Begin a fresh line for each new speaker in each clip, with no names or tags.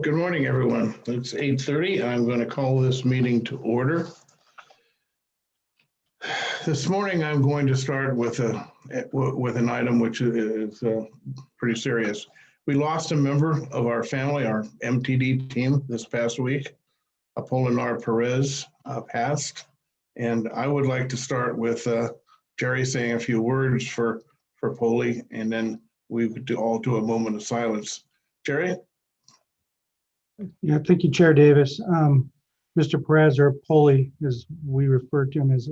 Good morning, everyone. It's 8:30. I'm going to call this meeting to order. This morning, I'm going to start with an item which is pretty serious. We lost a member of our family, our MTD team, this past week. Apolinar Perez passed, and I would like to start with Jerry saying a few words for Poli, and then we would all do a moment of silence. Jerry?
Yeah, thank you, Chair Davis. Mr. Perez, or Poli, as we refer to him as,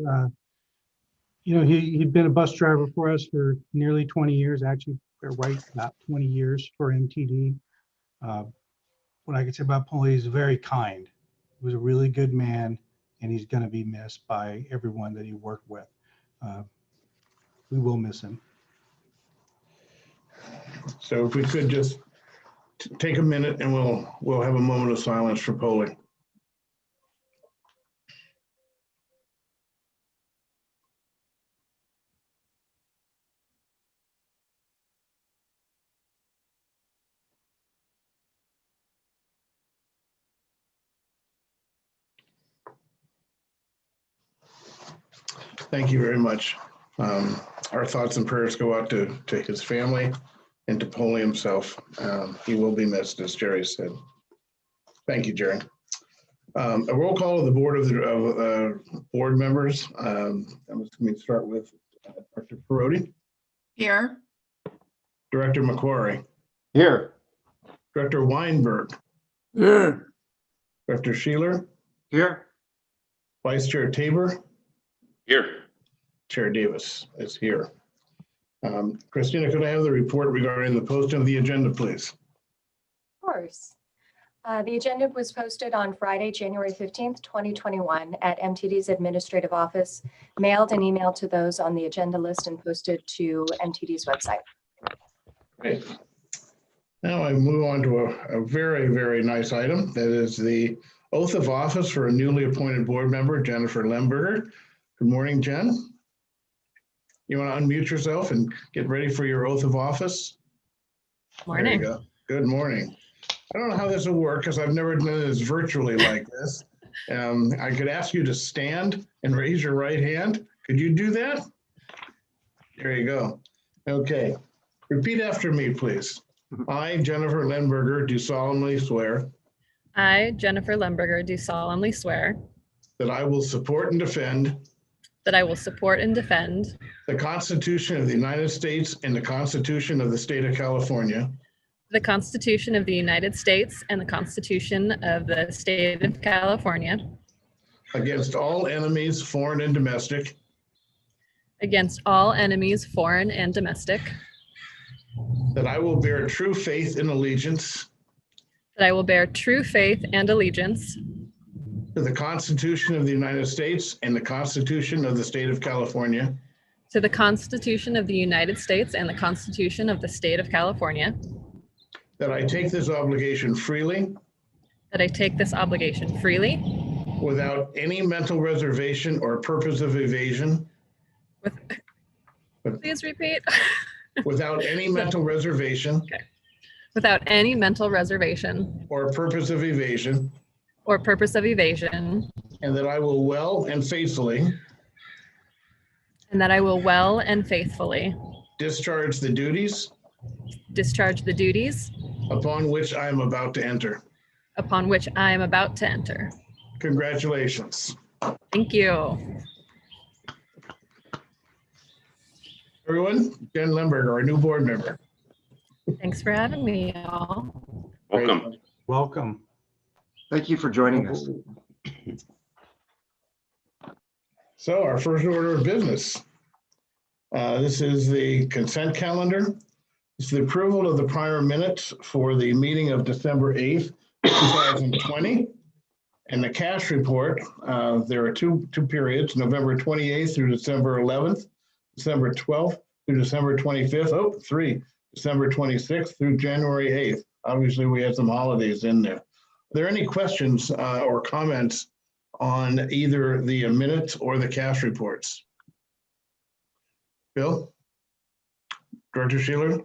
he'd been a bus driver for us for nearly 20 years, actually, right about 20 years for MTD. What I can say about Poli is very kind. He was a really good man, and he's going to be missed by everyone that he worked with. We will miss him.
So if we could just take a minute and we'll have a moment of silence for Poli. Thank you very much. Our thoughts and prayers go out to his family and to Poli himself. He will be missed, as Jerry said. Thank you, Jerry. A roll call of the board members. I'm just going to start with Dr. Perotti.
Here.
Director McQuarrie.
Here.
Director Weinberg.
Here.
Director Sheeler.
Here.
Vice Chair Tabor.
Here.
Chair Davis is here. Christina, could I have the report regarding the posting of the agenda, please?
Of course. The agenda was posted on Friday, January 15th, 2021 at MTD's administrative office, mailed and emailed to those on the agenda list and posted to MTD's website.
Great. Now I move on to a very, very nice item. That is the oath of office for a newly appointed board member, Jennifer Lemberger. Good morning, Jen. You want to unmute yourself and get ready for your oath of office?
Morning.
There you go. Good morning. I don't know how this will work because I've never done this virtually like this. I could ask you to stand and raise your right hand. Could you do that? There you go. Okay. Repeat after me, please. I, Jennifer Lemberger, do solemnly swear
I, Jennifer Lemberger, do solemnly swear
that I will support and defend
that I will support and defend
the Constitution of the United States and the Constitution of the State of California
the Constitution of the United States and the Constitution of the State of California
against all enemies, foreign and domestic,
against all enemies, foreign and domestic,
that I will bear true faith and allegiance
that I will bear true faith and allegiance
to the Constitution of the United States and the Constitution of the State of California,
to the Constitution of the United States and the Constitution of the State of California,
that I take this obligation freely
that I take this obligation freely
without any mental reservation or purpose of evasion,
please repeat.
without any mental reservation
Without any mental reservation
or purpose of evasion,
or purpose of evasion,
and that I will well and faithfully
and that I will well and faithfully
discharge the duties
discharge the duties
upon which I am about to enter.
upon which I am about to enter.
Congratulations.
Thank you.
Everyone, Jen Lemberger, our new board member.
Thanks for having me, all.
Welcome.
Welcome.
Thank you for joining us.
So our first order of business. This is the consent calendar. It's the approval of the prior minutes for the meeting of December 8th, 2020. And the cash report, there are two periods, November 28th through December 11th, December 12th through December 25th, three, December 26th through January 8th. Obviously, we had some holidays in there. Are there any questions or comments on either the minutes or the cash reports? Bill? Director Sheeler?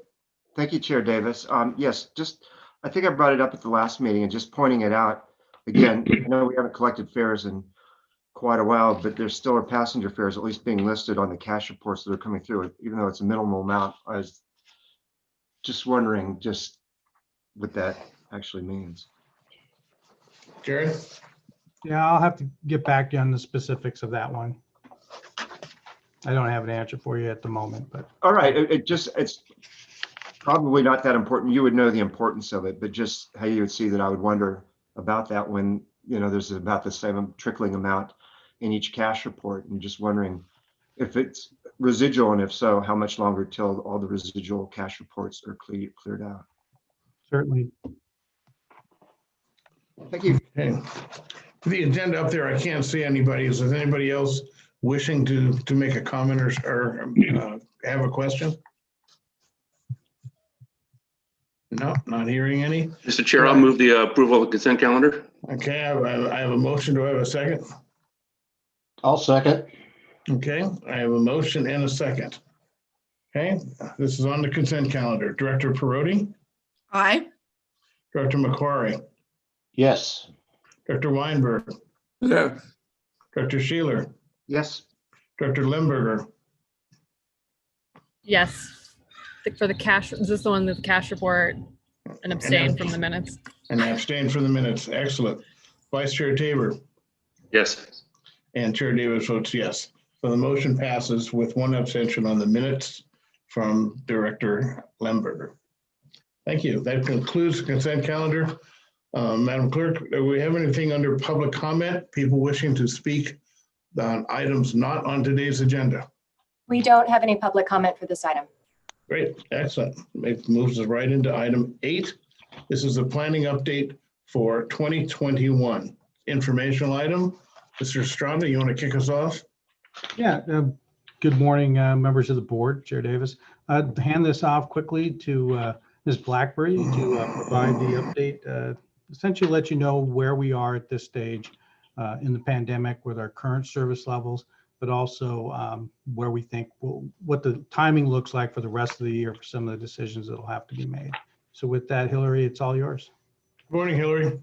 Thank you, Chair Davis. Yes, just I think I brought it up at the last meeting and just pointing it out. Again, I know we haven't collected fares in quite a while, but there still are passenger fares at least being listed on the cash reports that are coming through, even though it's a minimal amount. I was just wondering just what that actually means.
Jerry?
Yeah, I'll have to get back to you on the specifics of that one. I don't have an answer for you at the moment, but.
All right, it's probably not that important. You would know the importance of it, but just how you would see that I would wonder about that when, you know, there's about the same trickling amount in each cash report, and just wondering if it's residual, and if so, how much longer till all the residual cash reports are cleared out.
Certainly.
Thank you.
Okay. The agenda up there, I can't see anybody. Is there anybody else wishing to make a comment or have a question? No, not hearing any.
Mr. Chair, I'll move the approval of the consent calendar.
Okay, I have a motion. Do I have a second?
I'll second.
Okay, I have a motion and a second. Okay, this is on the consent calendar. Director Perotti,
Aye.
Director McQuarrie,
Yes.
Director Weinberg,
Yes.
Director Sheeler,
Yes.
Director Limburger,
Yes. For the cash, is this the one with the cash report and abstain from the minutes?
and I abstain from the minutes. Excellent. Vice Chair Tabor
Yes.
and Chair Davis votes yes. So the motion passes with one abstention on the minutes from Director Limburger. Thank you. That concludes the consent calendar. Madam Clerk, do we have anything under public comment? People wishing to speak on items not on today's agenda?
We don't have any public comment for this item.
Great, excellent. It moves us right into item 8. This is a planning update for 2021. Informational item. Mr. Strada, you want to kick us off?
Yeah, good morning, members of the board, Chair Davis. Hand this off quickly to Ms. Blackberry to provide the update, essentially let you know where we are at this stage in the pandemic with our current service levels, but also where we think what the timing looks like for the rest of the year for some of the decisions that will have to be made. So with that, Hillary, it's all yours.
Good morning, Hillary.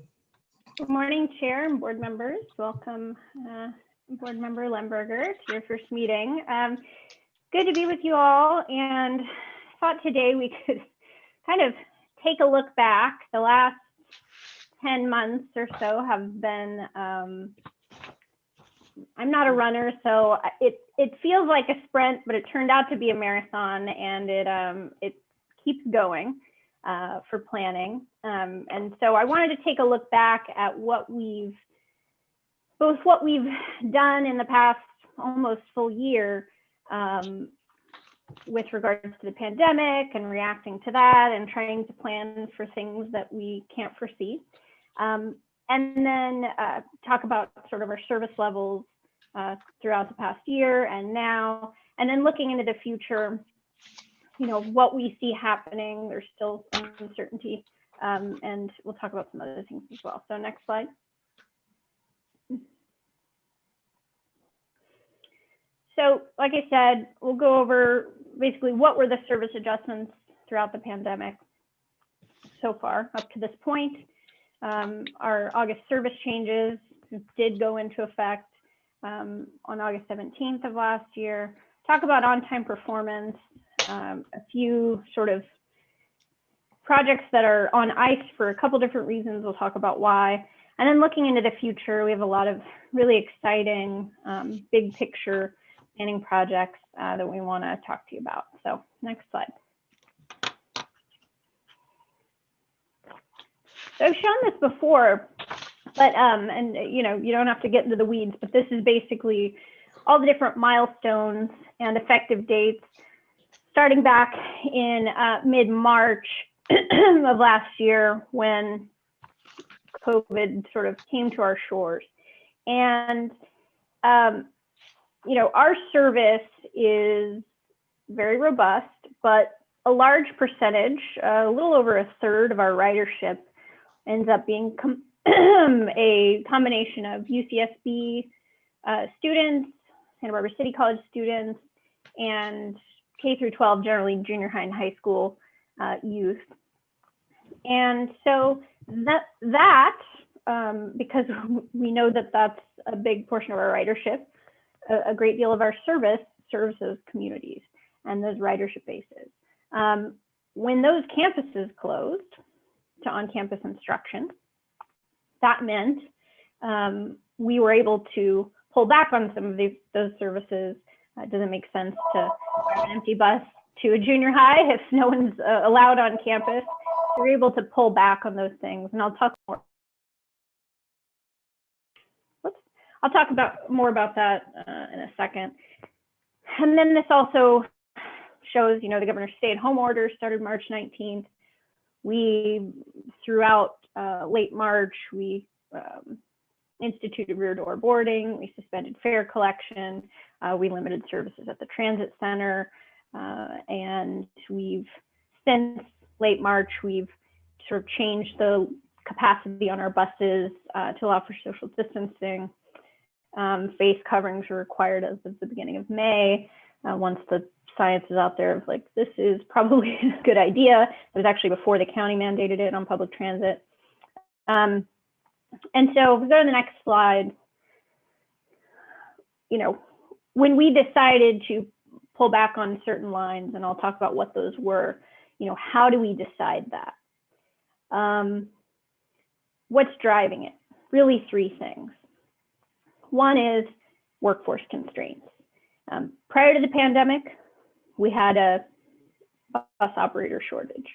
Good morning, Chair and board members. Welcome, Board Member Lemberger, to your first meeting. Good to be with you all, and thought today we could kind of take a look back. The last 10 months or so have been, I'm not a runner, so it feels like a sprint, but it turned out to be a marathon, and it keeps going for planning. And so I wanted to take a look back at what we've done in the past almost full year with regards to the pandemic and reacting to that and trying to plan for things that we can't foresee. And then talk about sort of our service levels throughout the past year and now, and then looking into the future, you know, what we see happening. There's still some uncertainty, and we'll talk about some other things as well. So next slide. So like I said, we'll go over basically what were the service adjustments throughout the pandemic so far up to this point. Our August service changes did go into effect on August 17th of last year. Talk about on-time performance, a few sort of projects that are on ice for a couple different reasons. We'll talk about why. And then looking into the future, we have a lot of really exciting big picture planning projects that we want to talk to you about. So next slide. So I've shown this before, but and you know, you don't have to get into the weeds, but this is basically all the different milestones and effective dates starting back in mid-March of last year when COVID sort of came to our shores. And you know, our service is very robust, but a large percentage, a little over a third of our ridership ends up being a combination of UCSB students, Santa Barbara City College students, and K through 12, generally junior high and high school youth. And so because we know that that's a big portion of our ridership, a great deal of our service serves those communities and those ridership bases. When those campuses closed to on-campus instruction, that meant we were able to pull back on some of those services. It doesn't make sense to have an empty bus to a junior high if no one's allowed on campus. We're able to pull back on those things, and I'll talk more about that in a second. And then this also shows, the governor's stay-at-home order started March 19th. We, throughout late March, we instituted rear door boarding, we suspended fare collection, we limited services at the transit center, and we've, since late March, we've sort of changed the capacity on our buses to allow for social distancing. Face coverings are required as of the beginning of May. Once the science is out there of like, this is probably a good idea. It was actually before the county mandated it on public transit. And so if we go to the next slide, when we decided to pull back on certain lines, and I'll talk about what those were, how do we decide that? What's driving it? Really three things. One is workforce constraints. Prior to the pandemic, we had a bus operator shortage.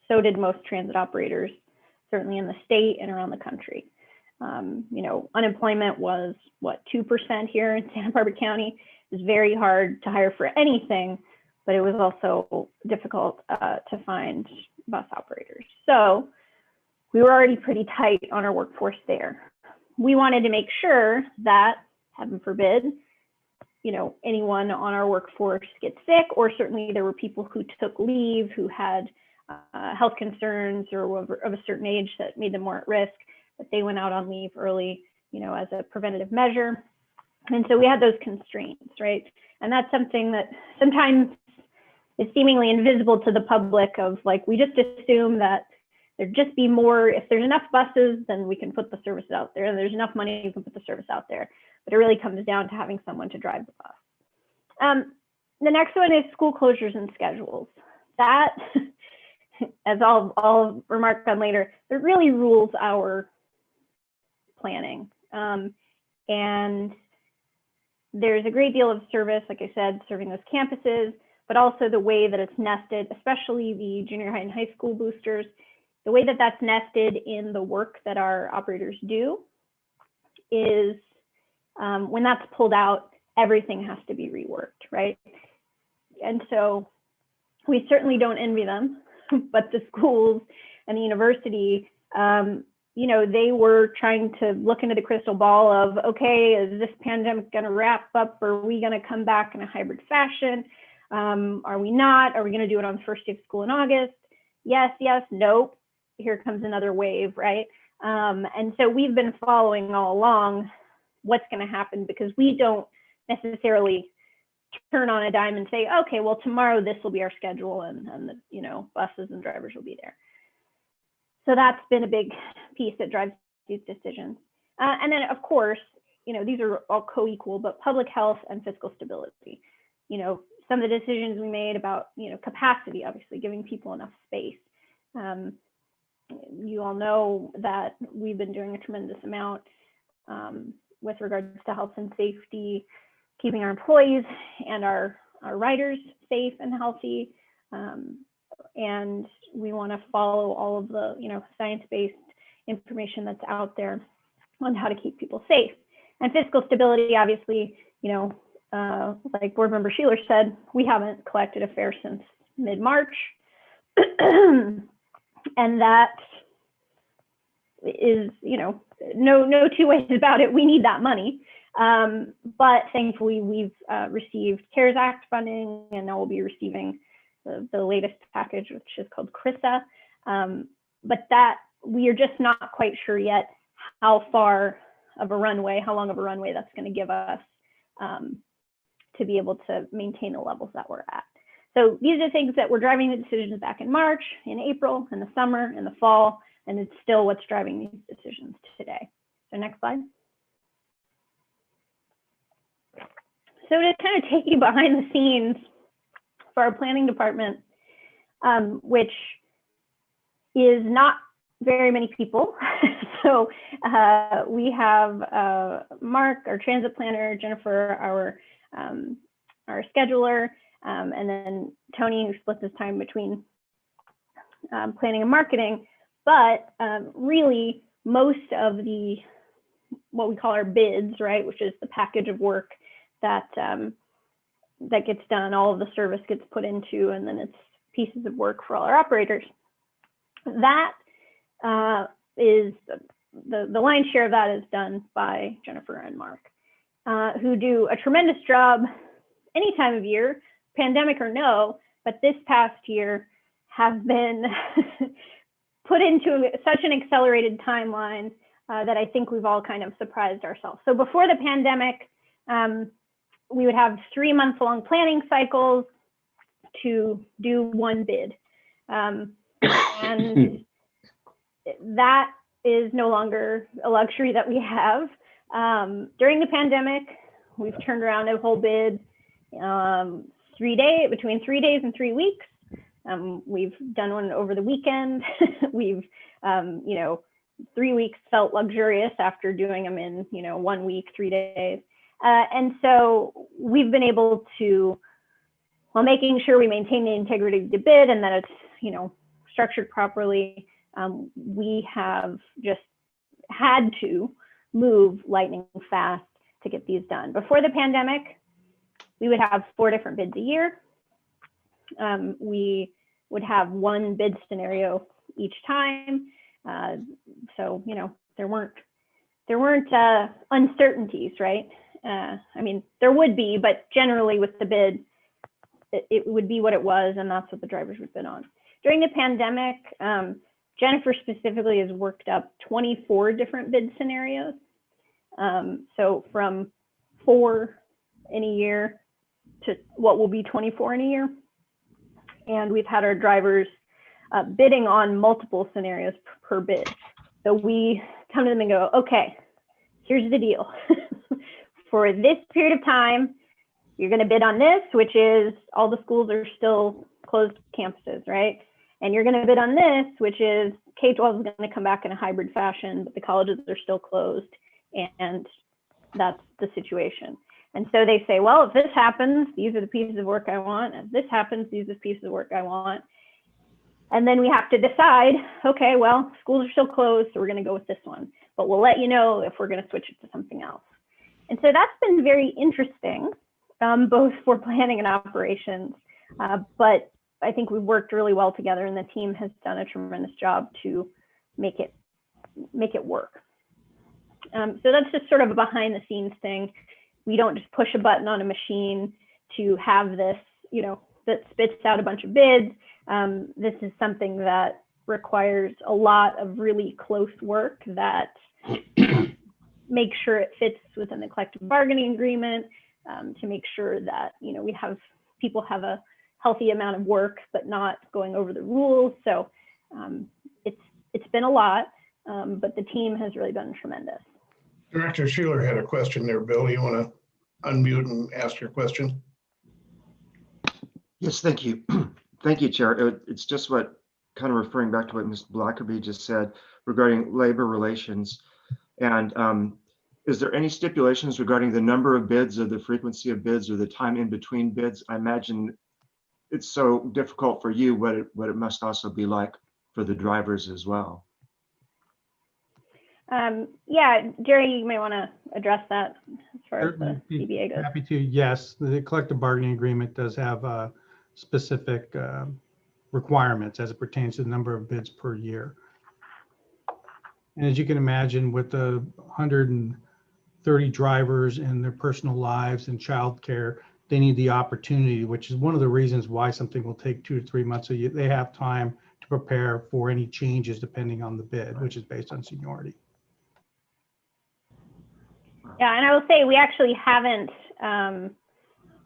So did most transit operators, certainly in the state and around the country. Unemployment was, 2% here in Santa Barbara County. It was very hard to hire for anything, but it was also difficult to find bus operators. So we were already pretty tight on our workforce there. We wanted to make sure that, heaven forbid, anyone on our workforce gets sick, or certainly there were people who took leave, who had health concerns or of a certain age that made them more at risk, but they went out on leave early, as a preventative measure. And so we had those constraints, right? And that's something that sometimes is seemingly invisible to the public of like, we just assume that there'd just be more, if there's enough buses, then we can put the service out there, and there's enough money, we can put the service out there. But it really comes down to having someone to drive the bus. The next one is school closures and schedules. That, as I'll remark on later, it really rules our planning. And there's a great deal of service, like I said, serving those campuses, but also the way that it's nested, especially the junior high and high school boosters, the way that that's nested in the work that our operators do is when that's pulled out, everything has to be reworked, right? And so we certainly don't envy them, but the schools and the university, they were trying to look into the crystal ball of, okay, is this pandemic going to wrap up? Or are we going to come back in a hybrid fashion? Are we not? Are we going to do it on the first day of school in August? Yes, nope. Here comes another wave, right? And so we've been following all along what's going to happen, because we don't necessarily turn on a dime and say, okay, well, tomorrow this will be our schedule, and the buses and drivers will be there. So that's been a big piece that drives these decisions. And then, of course, these are all co-equal, but public health and fiscal stability. Some of the decisions we made about, capacity, obviously giving people enough space. You all know that we've been doing a tremendous amount with regards to health and safety, keeping our employees and our riders safe and healthy. And we want to follow all of the, science-based information that's out there on how to keep people safe. And fiscal stability, obviously, like Board Member Sheeler said, we haven't collected a fare since mid-March. And that is, no two ways about it. We need that money. But thankfully, we've received CARES Act funding, and now we'll be receiving the latest package, which is called CRISA. But that we are just not quite sure yet how long of a runway that's going to give us to be able to maintain the levels that we're at. So these are things that were driving the decisions back in March, in April, in the summer, in the fall, and it's still what's driving these decisions today. So next slide. So to kind of take you behind the scenes for our planning department, which is not very many people. So we have Mark, our transit planner, Jennifer, our scheduler, and then Tony, who splits his time between planning and marketing. But really, most of the what we call our bids, right, which is the package of work that that gets done, all of the service gets put into, and then it's pieces of work for all our operators. That is the lion's share of that is done by Jennifer and Mark, who do a tremendous job any time of year, pandemic or no, but this past year have been put into such an accelerated timeline that I think we've all kind of surprised ourselves. So before the pandemic, we would have 3-month-long planning cycles to do one bid. And that is no longer a luxury that we have. During the pandemic, we've turned around a whole bid between 3 days and 3 weeks. We've done one over the weekend. We've, 3 weeks felt luxurious after doing them in, 1 week, 3 days. And so we've been able to, while making sure we maintain the integrity of the bid and that it's, structured properly, we have just had to move lightning fast to get these done. Before the pandemic, we would have 4 different bids a year. We would have one bid scenario each time. So, there weren't uncertainties, right? There would be, but generally with the bid, it would be what it was, and that's what the drivers would bid on. During the pandemic, Jennifer specifically has worked up 24 different bid scenarios. So from 4 in a year to what will be 24 in a year. And we've had our drivers bidding on multiple scenarios per bid. So we come to them and go, okay, here's the deal. For this period of time, you're going to bid on this, which is all the schools are still closed campuses, right? And you're going to bid on this, which is K-12 is going to come back in a hybrid fashion, but the colleges are still closed, and that's the situation. And so they say, well, if this happens, these are the pieces of work I want. If this happens, these are the pieces of work I want. And then we have to decide, okay, well, schools are still closed, so we're going to go with this one. But we'll let you know if we're going to switch it to something else. And so that's been very interesting, both for planning and operations. But I think we've worked really well together, and the team has done a tremendous job to make it work. So that's just sort of a behind the scenes thing. We don't just push a button on a machine to have this, that spits out a bunch of bids. This is something that requires a lot of really close work that make sure it fits within the collective bargaining agreement, to make sure that, we have people have a healthy amount of work, but not going over the rules. So it's been a lot, but the team has really been tremendous.
Director Sheeler had a question there, Bill. You want to unmute and ask your question?
Yes, thank you. Thank you, Chair. It's just what, kind of referring back to what Ms. Blackerby just said regarding labor relations. And is there any stipulations regarding the number of bids or the frequency of bids or the time in between bids? I imagine it's so difficult for you, what it must also be like for the drivers as well.
Yeah, Jerry, you may want to address that as far as the
Certainly,
CBA goes.
happy to. Yes, the collective bargaining agreement does have specific requirements as it pertains to the number of bids per year. And as you can imagine, with the 130 drivers and their personal lives and childcare, they need the opportunity, which is one of the reasons why something will take 2 to 3 months. So they have time to prepare for any changes depending on the bid, which is based on seniority.
Yeah, and I will say we actually haven't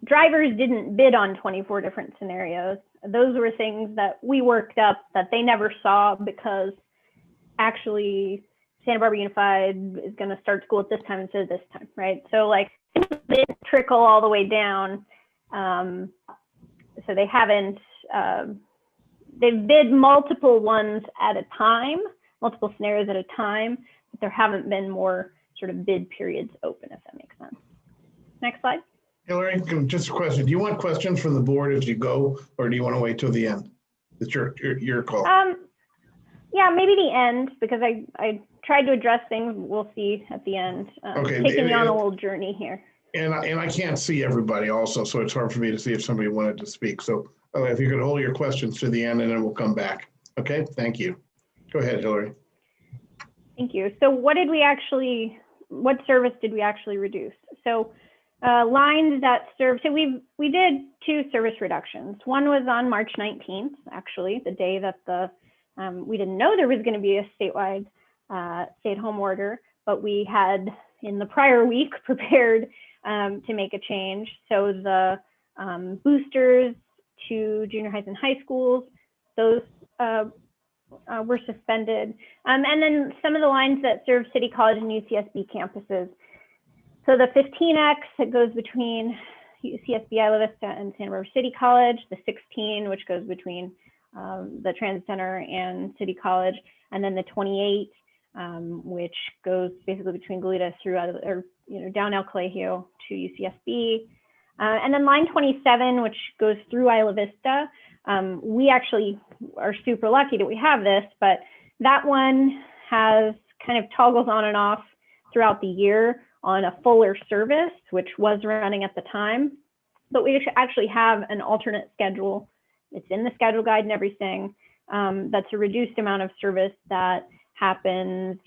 drivers didn't bid on 24 different scenarios. Those were things that we worked up that they never saw, because actually Santa Barbara Unified is going to start school at this time instead of this time, right? So like it didn't trickle all the way down. So they haven't, they've bid multiple ones at a time, multiple scenarios at a time, but there haven't been more sort of bid periods open, if that makes sense. Next slide.
Hillary, just a question. Do you want questions from the board as you go, or do you want to wait till the end? It's your call.
Yeah, maybe the end, because I tried to address things. We'll see at the end.
Okay.
Taking you on a little journey here.
And I can't see everybody also, so it's hard for me to see if somebody wanted to speak. So if you could hold your questions to the end, and then we'll come back. Okay, thank you. Go ahead, Hillary.
Thank you. So what service did we actually reduce? So lines that serve, so we did 2 service reductions. One was on March 19th, actually, the day that we didn't know there was going to be a statewide stay-at-home order, but we had in the prior week prepared to make a change. So the boosters to junior highs and high schools, those were suspended. And then some of the lines that serve City College and UCSB campuses. So the 15X that goes between UCSB Isla Vista and Santa Barbara City College, the 16, which goes between the Transit Center and City College, and then the 28, which goes basically between Goleta down El Colegio to UCSB. And then line 27, which goes through Isla Vista. We actually are super lucky that we have this, but that one has kind of toggles on and off throughout the year on a fuller service, which was running at the time. But we actually have an alternate schedule. It's in the schedule guide and everything. That's a reduced amount of service that happens,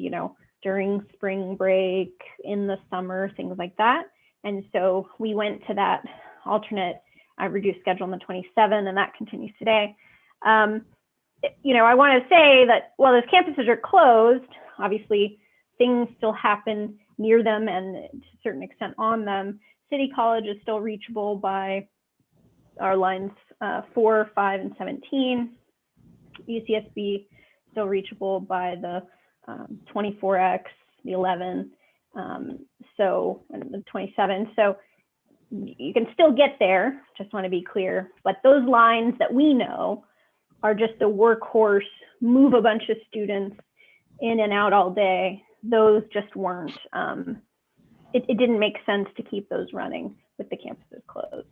during spring break, in the summer, things like that. And so we went to that alternate reduced schedule on the 27, and that continues today. I want to say that while those campuses are closed, obviously things still happen near them and to a certain extent on them. City College is still reachable by our lines 4, 5, and 17. UCSB still reachable by the 24X, the 11, and the 27. So you can still get there, just want to be clear. But those lines that we know are just the workhorse, move a bunch of students in and out all day. Those just weren't, it didn't make sense to keep those running with the campuses closed.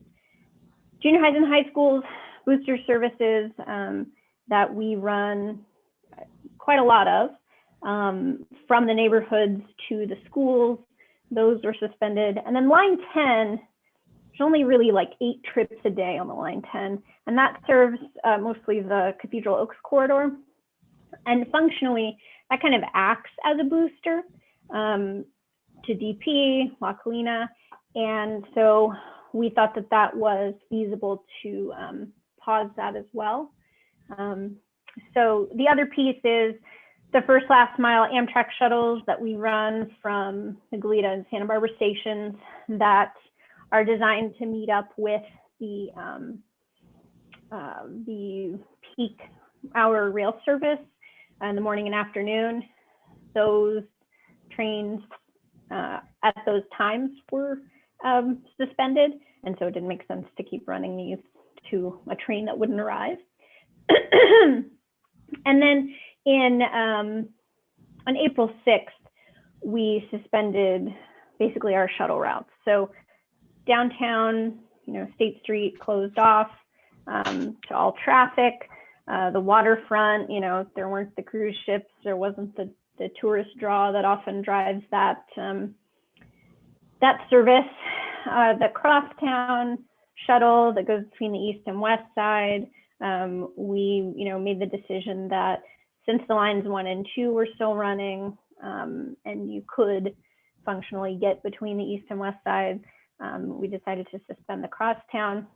Junior highs and high schools, booster services that we run quite a lot of, from the neighborhoods to the schools, those were suspended. And then line 10, there's only really like 8 trips a day on the line 10, and that serves mostly the Cathedral Oaks corridor. And functionally, that kind of acts as a booster to DP, La Colina. And so we thought that that was feasible to pause that as well. So the other piece is the first last mile Amtrak shuttles that we run from the Goleta and Santa Barbara stations that are designed to meet up with the peak hour rail service in the morning and afternoon. Those trains at those times were suspended, and so it didn't make sense to keep running these to a train that wouldn't arrive. And then on April 6th, we suspended basically our shuttle routes. So downtown, State Street closed off to all traffic. The waterfront, there weren't the cruise ships, there wasn't the tourist draw that often drives that service. The Crosstown shuttle that goes between the east and west side, we made the decision that since the lines 1 and 2 were still running, and you could functionally get between the east and west side, we decided to suspend the Crosstown.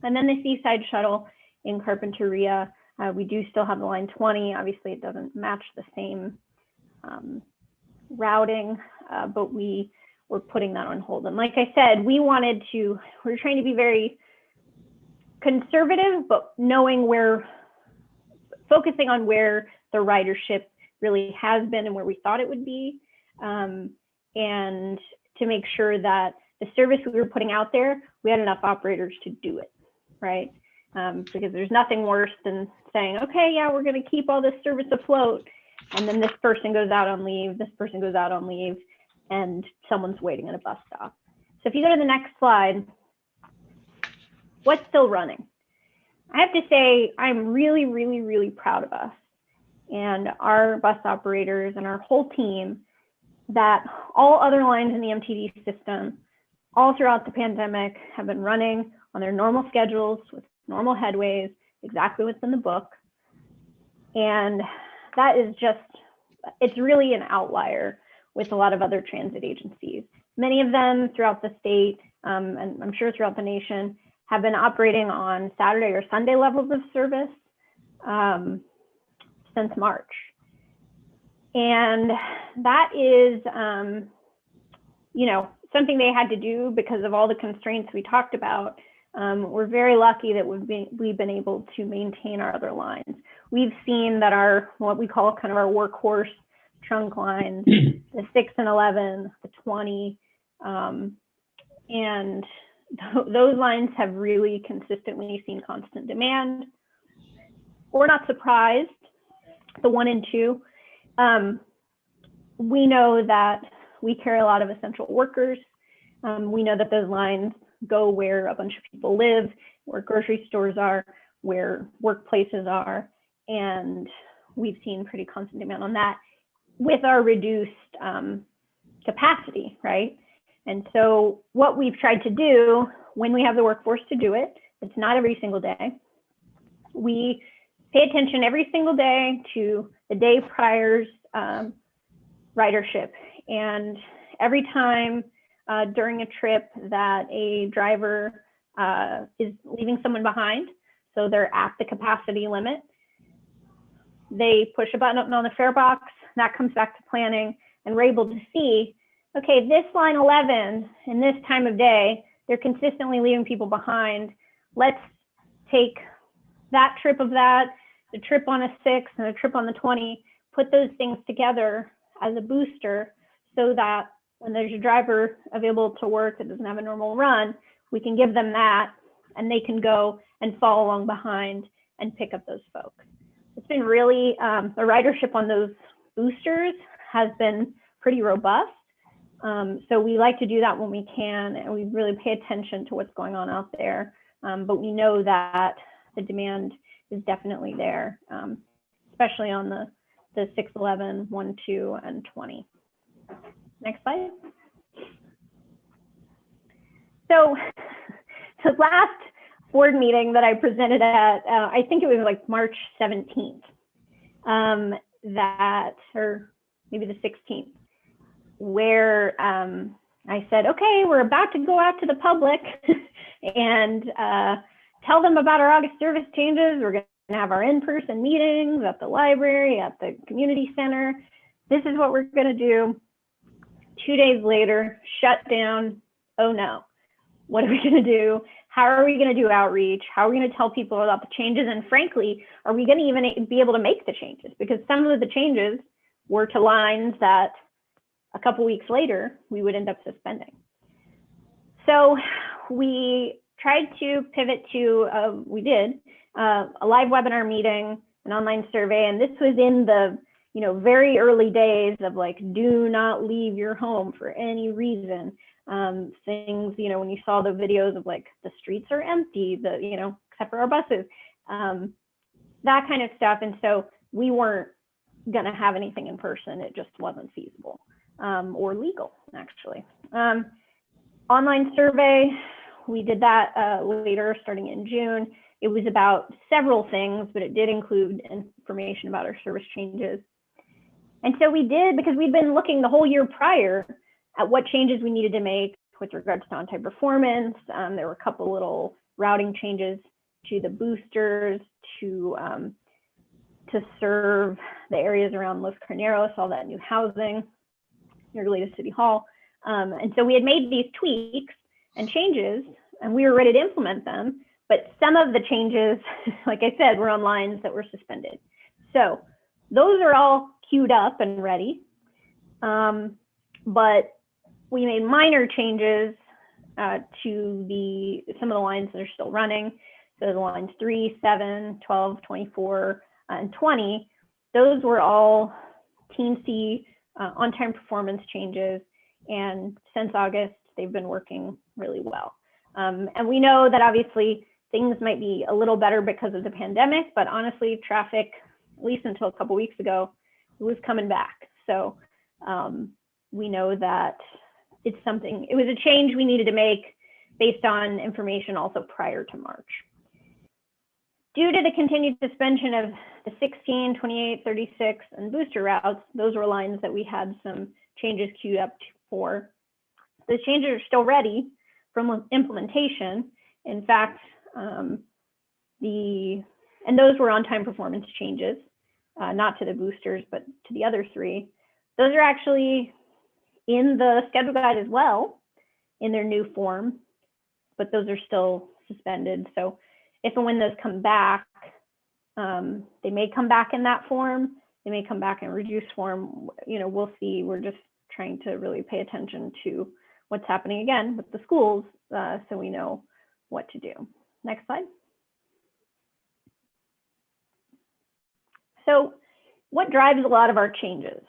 And then the Seaside shuttle in Carpinteria, we do still have the line 20. Obviously, it doesn't match the same routing, but we we're putting that on hold. And like I said, we're trying to be very conservative, but focusing on where the ridership really has been and where we thought it would be, and to make sure that the service we were putting out there, we had enough operators to do it, right? Because there's nothing worse than saying, okay, yeah, we're going to keep all this service afloat, and then this person goes out on leave, this person goes out on leave, and someone's waiting at a bus stop. So if you go to the next slide, what's still running? I have to say, I'm really, really, really proud of us and our bus operators and our whole team that all other lines in the MTD system all throughout the pandemic have been running on their normal schedules with normal headways, exactly what's in the book. And that is it's really an outlier with a lot of other transit agencies. Many of them throughout the state, and I'm sure throughout the nation, have been operating on Saturday or Sunday levels of service since March. And that is, something they had to do because of all the constraints we talked about. We're very lucky that we've been able to maintain our other lines. We've seen that what we call kind of our workhorse trunk lines, the 6 and 11, the 20, and those lines have really consistently seen constant demand. We're not surprised, the 1 and 2. We know that we carry a lot of essential workers. We know that those lines go where a bunch of people live, where grocery stores are, where workplaces are, and we've seen pretty constant demand on that with our reduced capacity, right? And so what we've tried to do when we have the workforce to do it, it's not every single day. We pay attention every single day to the day prior's ridership. And every time during a trip that a driver is leaving someone behind, so they're at the capacity limit, they push a button on the fare box, that comes back to planning, and we're able to see, okay, this line 11 in this time of day, they're consistently leaving people behind. Let's take that trip of that, the trip on a 6 and a trip on the 20, put those things together as a booster so that when there's a driver available to work that doesn't have a normal run, we can give them that and they can go and follow along behind and pick up those folks. It's been really, the ridership on those boosters has been pretty robust. So we like to do that when we can, and we really pay attention to what's going on out there. But we know that the demand is definitely there, especially on the 6, 11, 1, 2, and 20. Next slide. So the last board meeting that I presented at, I think it was like March 17th, or maybe the 16th, where I said, okay, we're about to go out to the public and tell them about our August service changes. We're going to have our in-person meetings at the library, at the community center. This is what we're going to do. 2 days later, shut down. Oh no, what are we going to do? How are we going to do outreach? How are we going to tell people about the changes? And frankly, are we going to even be able to make the changes? Because some of the changes were to lines that a couple weeks later, we would end up suspending. So we tried to pivot to, a live webinar meeting, an online survey, and this was in the very early days of like, do not leave your home for any reason. Things, when you saw the videos of like, the streets are empty, except for our buses, that kind of stuff. And so we weren't going to have anything in person. It just wasn't feasible or legal, actually. Online survey, we did that later, starting in June. It was about several things, but it did include information about our service changes. And so we did, because we'd been looking the whole year prior at what changes we needed to make with regards to on-time performance. There were a couple little routing changes to the boosters to serve the areas around Los Carneros, all that new housing near Goleta City Hall. And so we had made these tweaks and changes, and we were ready to implement them. But some of the changes, like I said, were on lines that were suspended. So those are all queued up and ready. But we made minor changes to some of the lines that are still running. So the lines 3, 7, 12, 24, and 20, those were all teensy on-time performance changes. And since August, they've been working really well. And we know that obviously things might be a little better because of the pandemic, but honestly, traffic, at least until a couple weeks ago, it was coming back. So we know that it was a change we needed to make based on information also prior to March. Due to the continued suspension of the 16, 28, 36, and booster routes, those were lines that we had some changes queued up for. Those changes are still ready for implementation. In fact, and those were on-time performance changes, not to the boosters, but to the other 3. Those are actually in the schedule guide as well in their new form, but those are still suspended. So if and when those come back, they may come back in that form, they may come back in reduced form, we'll see. We're just trying to really pay attention to what's happening again with the schools, so we know what to do. Next slide. So what drives a lot of our changes?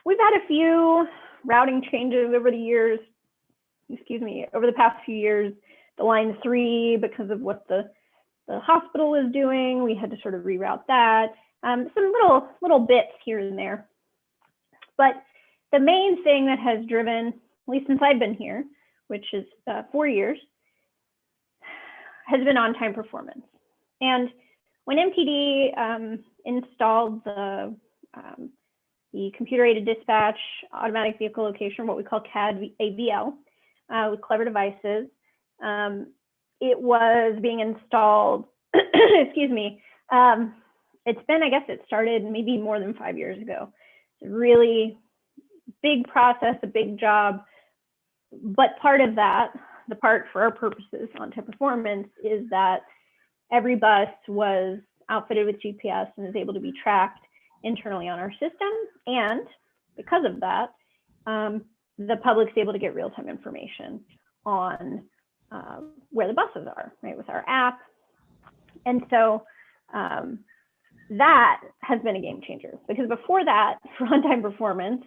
We've had a few routing changes over the years, over the past few years. The line 3, because of what the hospital is doing, we had to sort of reroute that. Some little bits here and there. But the main thing that has driven, at least since I've been here, which is 4 years, has been on-time performance. And when MTD installed the computer-aided dispatch, automatic vehicle location, what we call CAD AVL, with clever devices, it was being installed, excuse me, it's been, I guess it started maybe more than 5 years ago. It's a really big process, a big job, but part of that, the part for our purposes on-time performance, is that every bus was outfitted with GPS and is able to be tracked internally on our system. And because of that, the public's able to get real-time information on where the buses are, right, with our app. And so that has been a game changer, because before that, for on-time performance,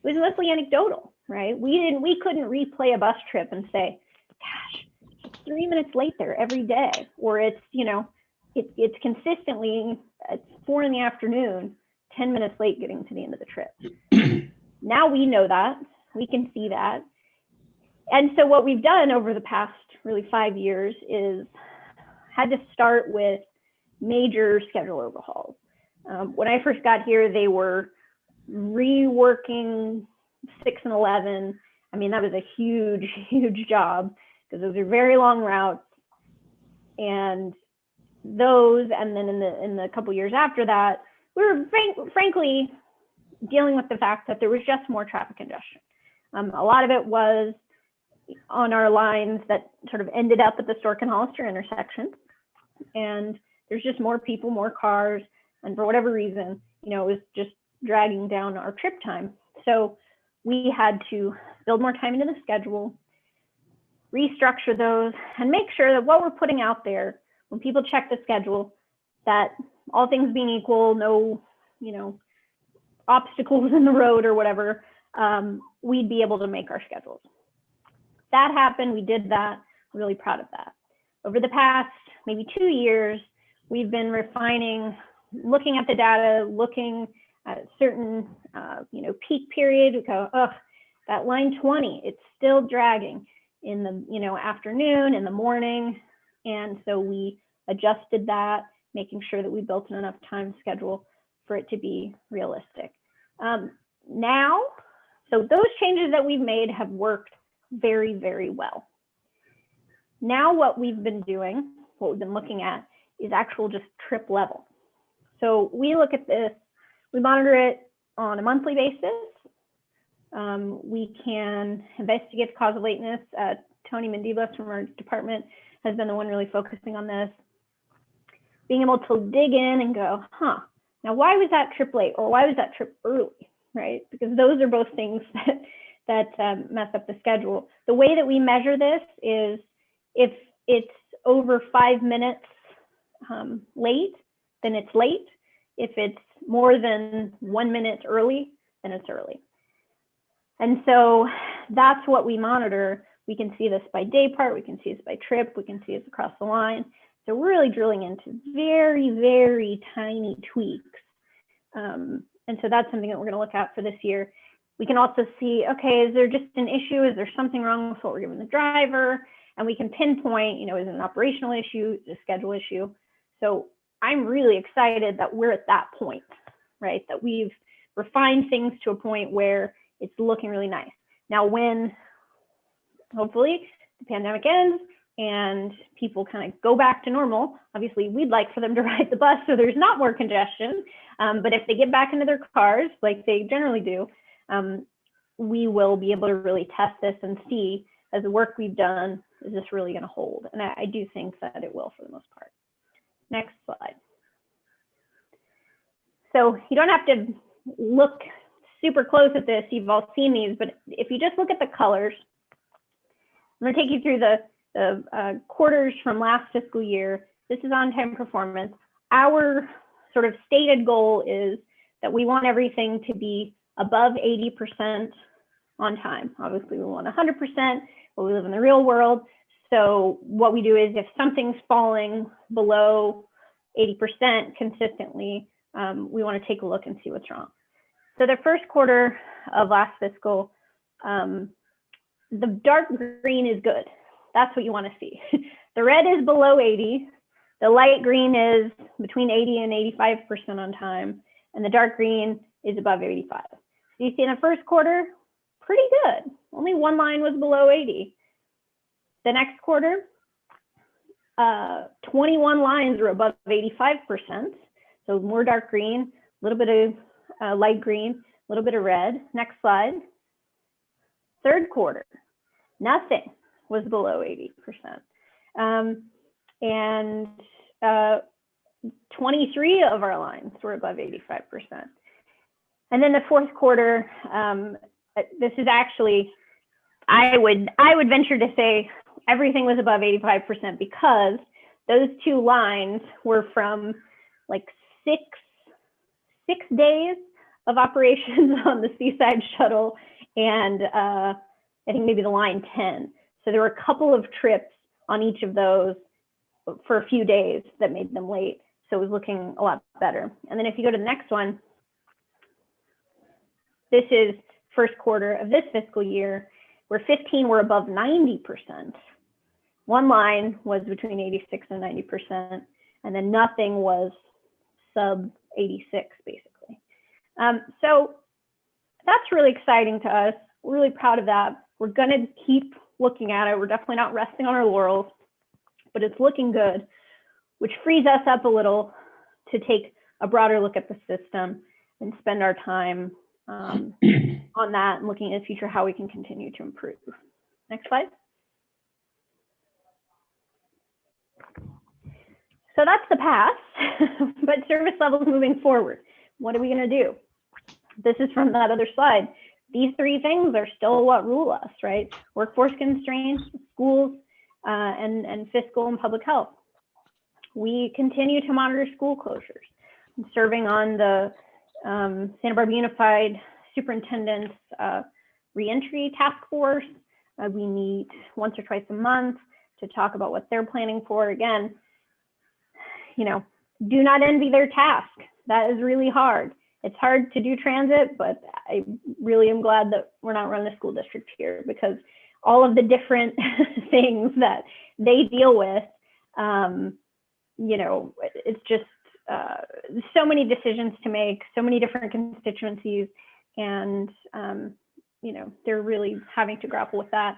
it was mostly anecdotal, right? We couldn't replay a bus trip and say, gosh, it's 3 minutes late there every day, or it's, it's consistently at 4 in the afternoon, 10 minutes late getting to the end of the trip. Now we know that, we can see that. And so what we've done over the past really 5 years is had to start with major schedule overhauls. When I first got here, they were reworking 6 and 11. I mean, that was a huge, huge job, because those are very long routes. And those, and then in the couple years after that, we were frankly dealing with the fact that there was just more traffic congestion. A lot of it was on our lines that sort of ended up at the Stork and Hollister intersection. And there's just more people, more cars. And for whatever reason, it was just dragging down our trip time. So we had to build more time into the schedule, restructure those, and make sure that what we're putting out there, when people check the schedule, that all things being equal, no, obstacles in the road or whatever, we'd be able to make our schedules. That happened, we did that, I'm really proud of that. Over the past maybe 2 years, we've been refining, looking at the data, looking at certain, peak period. We go, oh, that line 20, it's still dragging in the, afternoon, in the morning. And so we adjusted that, making sure that we built in enough time schedule for it to be realistic. Now, so those changes that we've made have worked very, very well. Now what we've been doing, what we've been looking at, is actual just trip level. So we look at this, we monitor it on a monthly basis, We can investigate the cause of lateness. Tony Mendibus from our department has been the one really focusing on this. Being able to dig in and go, now why was that trip late, or why was that trip early, right? Because those are both things that mess up the schedule. The way that we measure this is if it's over 5 minutes late, then it's late. If it's more than 1 minute early, then it's early. And so that's what we monitor. We can see this by day part, we can see this by trip, we can see this across the line. So we're really drilling into very, very tiny tweaks. And so that's something that we're going to look at for this year. We can also see, okay, is there just an issue? Is there something wrong with what we're giving the driver? And we can pinpoint, is it an operational issue, is it a schedule issue? So I'm really excited that we're at that point, right? That we've refined things to a point where it's looking really nice. Now, when hopefully the pandemic ends and people kind of go back to normal, obviously we'd like for them to ride the bus so there's not more congestion. But if they get back into their cars like they generally do, we will be able to really test this and see, as the work we've done, is this really going to hold? And I do think that it will for the most part. Next slide. So you don't have to look super close at this. You've all seen these, but if you just look at the colors, I'm going to take you through the quarters from last fiscal year. This is on-time performance. Our sort of stated goal is that we want everything to be above 80% on time. Obviously, we want 100%, but we live in the real world. So what we do is if something's falling below 80% consistently, we want to take a look and see what's wrong. So the first quarter of last fiscal, the dark green is good. That's what you want to see. The red is below 80. The light green is between 80 and 85% on time. And the dark green is above 85. So you see in the first quarter, pretty good. Only one line was below 80. The next quarter, 21 lines were above 85%. So more dark green, a little bit of light green, a little bit of red. Next slide. Third quarter, nothing was below 80%. And 23 of our lines were above 85%. And then the fourth quarter, this is actually, I would venture to say everything was above 85% because those two lines were from like six days of operations on the Seaside Shuttle and I think maybe the line 10. So there were a couple of trips on each of those for a few days that made them late. So it was looking a lot better. And then if you go to the next one, this is first quarter of this fiscal year where 15 were above 90%. One line was between 86 and 90%, and then nothing was sub 86 basically. So that's really exciting to us. We're really proud of that. We're gonna keep looking at it. We're definitely not resting on our laurels, but it's looking good, which frees us up a little to take a broader look at the system and spend our time on that and looking at the future, how we can continue to improve. Next slide. So that's the past, but service levels moving forward. What are we going to do? This is from that other slide. These three things are still what rule us, right? Workforce constraints, schools, and fiscal and public health. We continue to monitor school closures. I'm serving on the Santa Barbara Unified Superintendent's Reentry Task Force. We meet once or twice a month to talk about what they're planning for. Again, do not envy their task. That is really hard. It's hard to do transit, but I really am glad that we're not running a school district here because all of the different things that they deal with, it's just so many decisions to make, so many different constituencies, and they're really having to grapple with that.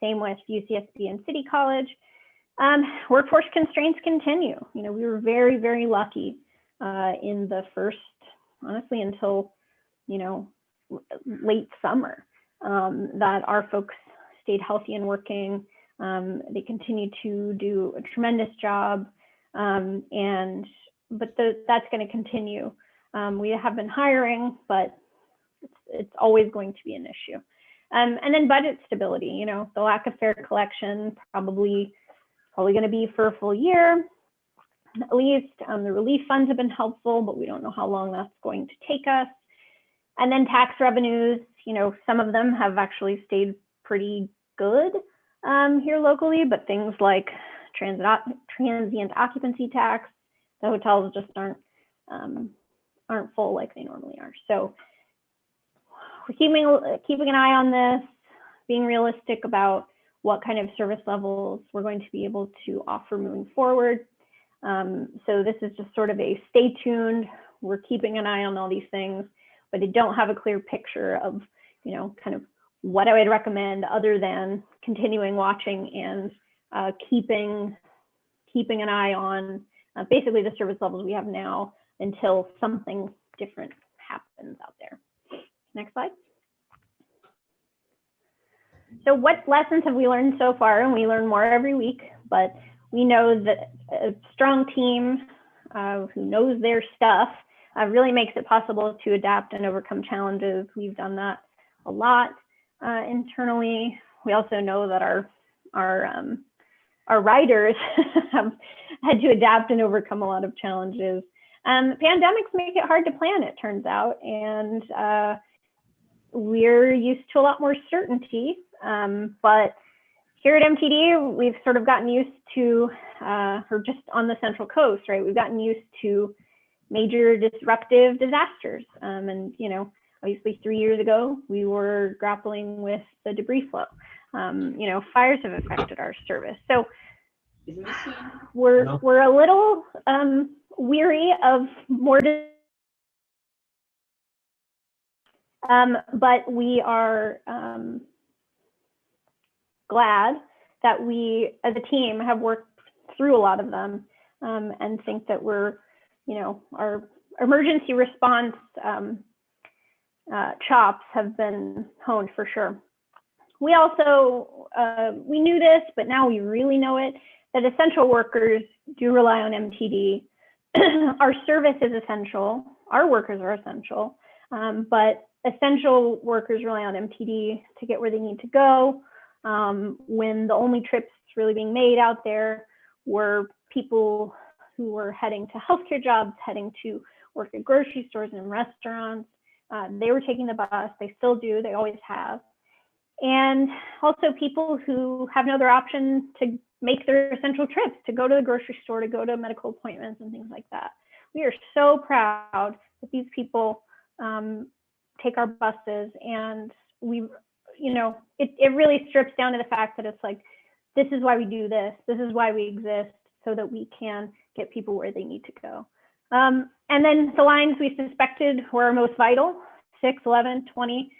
Same with UCSB and City College. Workforce constraints continue. We were very, very lucky in the first, honestly, until late summer, that our folks stayed healthy and working. They continue to do a tremendous job, but that's going to continue. We have been hiring, but it's always going to be an issue. And then budget stability, you know, the lack of fair collection, probably going to be for a full year, at least. The relief funds have been helpful, but we don't know how long that's going to take us. And then tax revenues, you know, some of them have actually stayed pretty good here locally, but things like transient occupancy tax, the hotels just aren't full like they normally are. So we're keeping an eye on this, being realistic about what kind of service levels we're going to be able to offer moving forward. So this is just sort of a stay tuned. We're keeping an eye on all these things, but I don't have a clear picture of, you know, kind of what I would recommend other than continuing watching and keeping an eye on basically the service levels we have now until something different happens out there. Next slide. So what lessons have we learned so far? And we learn more every week, but we know that a strong team who knows their stuff really makes it possible to adapt and overcome challenges. We've done that a lot internally. We also know that our riders have had to adapt and overcome a lot of challenges. Pandemics make it hard to plan, it turns out, and we're used to a lot more certainty. But here at MTD, we've sort of gotten used to, or just on the Central Coast, right? We've gotten used to major disruptive disasters. And, you know, obviously 3 years ago, we were grappling with the debris flow. You know, fires have affected our service. So we're a little weary of more, but we are glad that we as a team have worked through a lot of them, and think that we're, you know, our emergency response chops have been honed for sure. We also, we knew this, but now we really know it, that essential workers do rely on MTD. Our service is essential, our workers are essential, but essential workers rely on MTD to get where they need to go. When the only trips really being made out there were people who were heading to healthcare jobs, heading to work at grocery stores and restaurants. They were taking the bus, they still do, they always have. And also people who have no other option to make their essential trips, to go to the grocery store, to go to medical appointments and things like that. We are so proud that these people take our buses, and we, you know, it really strips down to the fact that it's like, this is why we do this. This is why we exist, so that we can get people where they need to go. And then the lines we suspected were most vital, 6, 11, 20,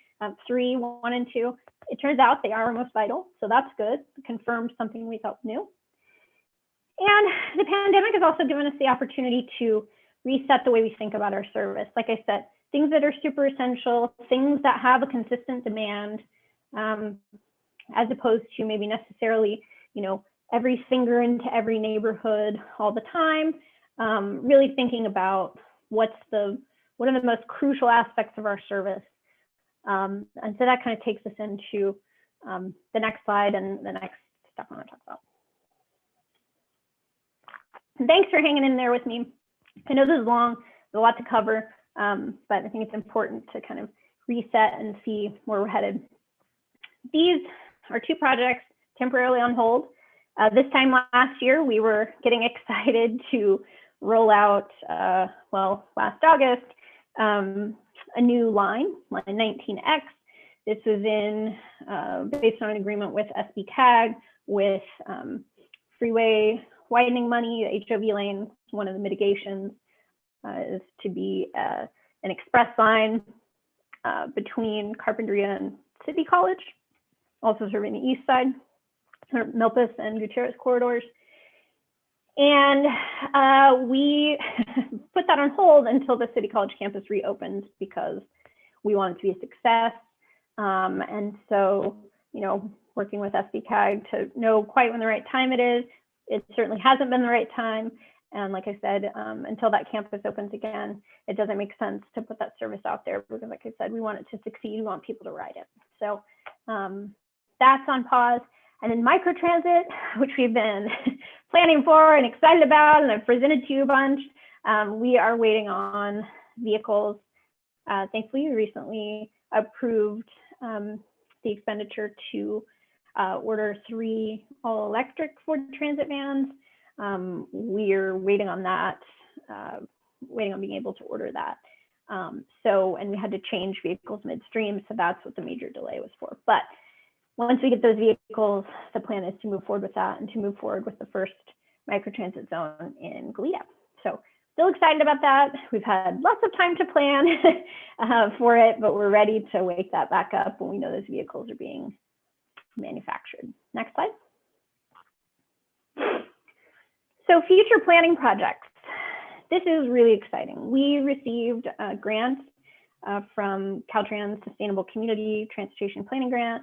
3, 1, and 2. It turns out they are our most vital, so that's good. It confirms something we thought knew. And the pandemic has also given us the opportunity to reset the way we think about our service. Like I said, things that are super essential, things that have a consistent demand, as opposed to maybe necessarily, you know, every finger into every neighborhood all the time. Really thinking about what are the most crucial aspects of our service. And so that kind of takes us into the next slide and the next stuff I want to talk about. Thanks for hanging in there with me. I know this is long, there's a lot to cover, but I think it's important to kind of reset and see where we're headed. These are 2 projects temporarily on hold. This time last year, we were getting excited to roll out, well, last August, a new line 19X. This was based on an agreement with SBCAG with freeway widening money, the HOV lane. One of the mitigations is to be an express line between Carpinteria and City College, also serving the east side, or Milpas and Gutierrez corridors. And we put that on hold until the City College campus reopened, because we want it to be a success. And so, working with SDCAG to know quite when the right time it is. It certainly hasn't been the right time. And like I said, until that campus opens again, it doesn't make sense to put that service out there because, like I said, we want it to succeed. We want people to ride it. So that's on pause. And then microtransit, which we've been planning for and excited about, and I've presented to you a bunch. We are waiting on vehicles. Thankfully, we recently approved the expenditure to order 3 all-electric Ford Transit vans. We're waiting on that, waiting on being able to order that. And we had to change vehicles midstream, so that's what the major delay was for. But once we get those vehicles, the plan is to move forward with that and to move forward with the first microtransit zone in Goleta. So still excited about that. We've had lots of time to plan for it, but we're ready to wake that back up when we know those vehicles are being manufactured. Next slide. So future planning projects. This is really exciting. We received a grant from Caltrans Sustainable Community Transportation Planning Grant.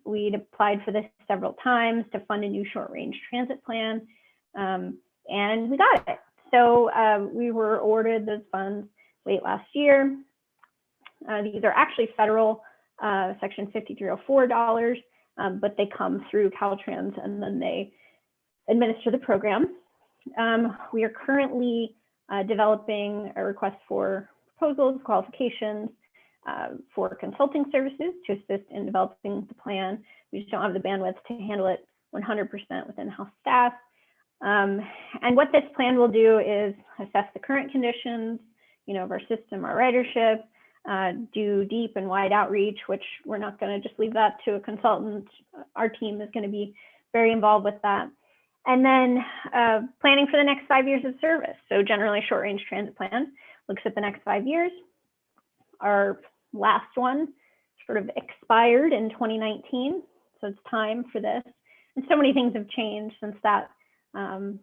We'd applied for this several times to fund a new short-range transit plan, and we got it. So we were awarded those funds late last year. These are actually federal Section 5304 dollars, but they come through Caltrans and then they administer the program. We are currently developing a request for proposals, qualifications for consulting services to assist in developing the plan. We just don't have the bandwidth to handle it 100% with in-house staff. And what this plan will do is assess the current conditions, of our system, our ridership, do deep and wide outreach, which we're not going to just leave that to a consultant. Our team is going to be very involved with that. And then planning for the next 5 years of service. So generally short range transit plan looks at the next 5 years. Our last one sort of expired in 2019. So it's time for this. And so many things have changed since that,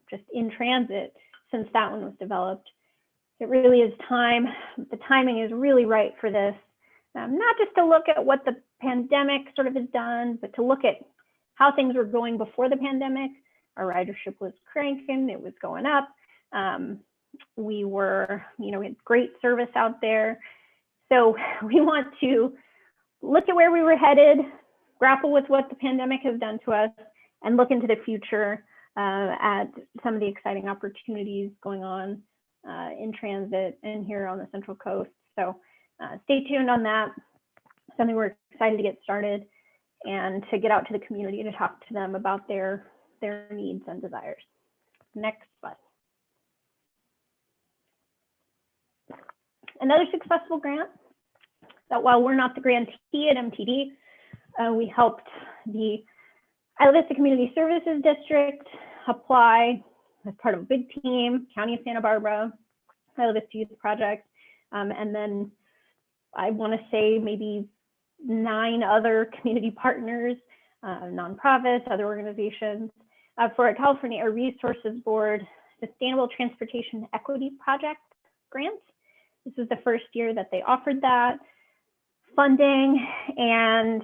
just in transit, since that one was developed. It really is time. The timing is really right for this. Not just to look at what the pandemic sort of has done, but to look at how things were going before the pandemic. Our ridership was cranking, it was going up. We had great service out there. So we want to look at where we were headed, grapple with what the pandemic has done to us, and look into the future at some of the exciting opportunities going on in transit and here on the Central Coast. So stay tuned on that. Something we're excited to get started and to get out to the community to talk to them about their needs and desires. Next slide. Another successful grant that while we're not the grantee at MTD, we helped the Isla Vista Community Services District apply as part of a big team, County of Santa Barbara, Isla Vista Youth Project, and then I want to say maybe 9 other community partners, nonprofits, other organizations, for a California Air Resources Board Sustainable Transportation Equity Project grant. This is the first year that they offered that funding, and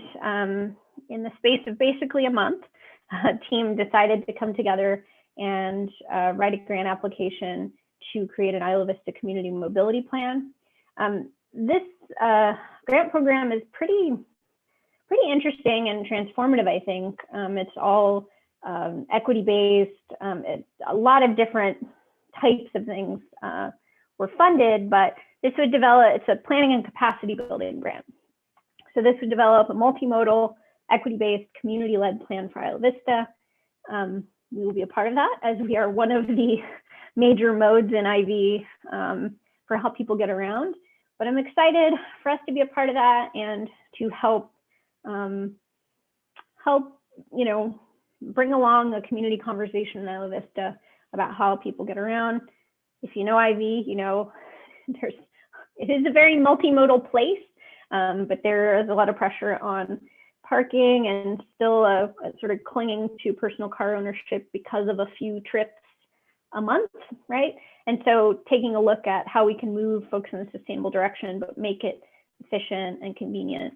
in the space of basically a month, a team decided to come together and write a grant application to create an Isla Vista community mobility plan. This grant program is pretty interesting and transformative, I think. It's all equity-based. A lot of different types of things were funded, but this would develop, it's a planning and capacity building grant. So this would develop a multimodal, equity-based, community-led plan for Isla Vista. We will be a part of that as we are one of the major modes in IV for how people get around. But I'm excited for us to be a part of that and to help bring along a community conversation in Isla Vista about how people get around. If you know IV, it is a very multimodal place, but there is a lot of pressure on parking and still a sort of clinging to personal car ownership because of a few trips a month, right? And so taking a look at how we can move folks in a sustainable direction, but make it efficient and convenient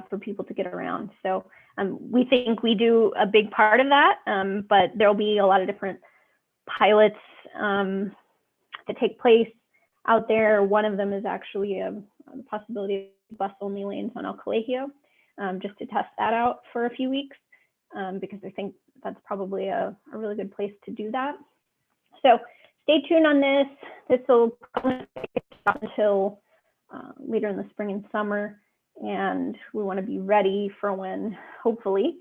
for people to get around. So we think we do a big part of that, but there'll be a lot of different pilots that take place out there. One of them is actually the possibility of bus-only lanes on El Colegio, just to test that out for a few weeks, because I think that's probably a really good place to do that. So stay tuned on this. This will probably stop until later in the spring and summer, and we want to be ready for when, hopefully,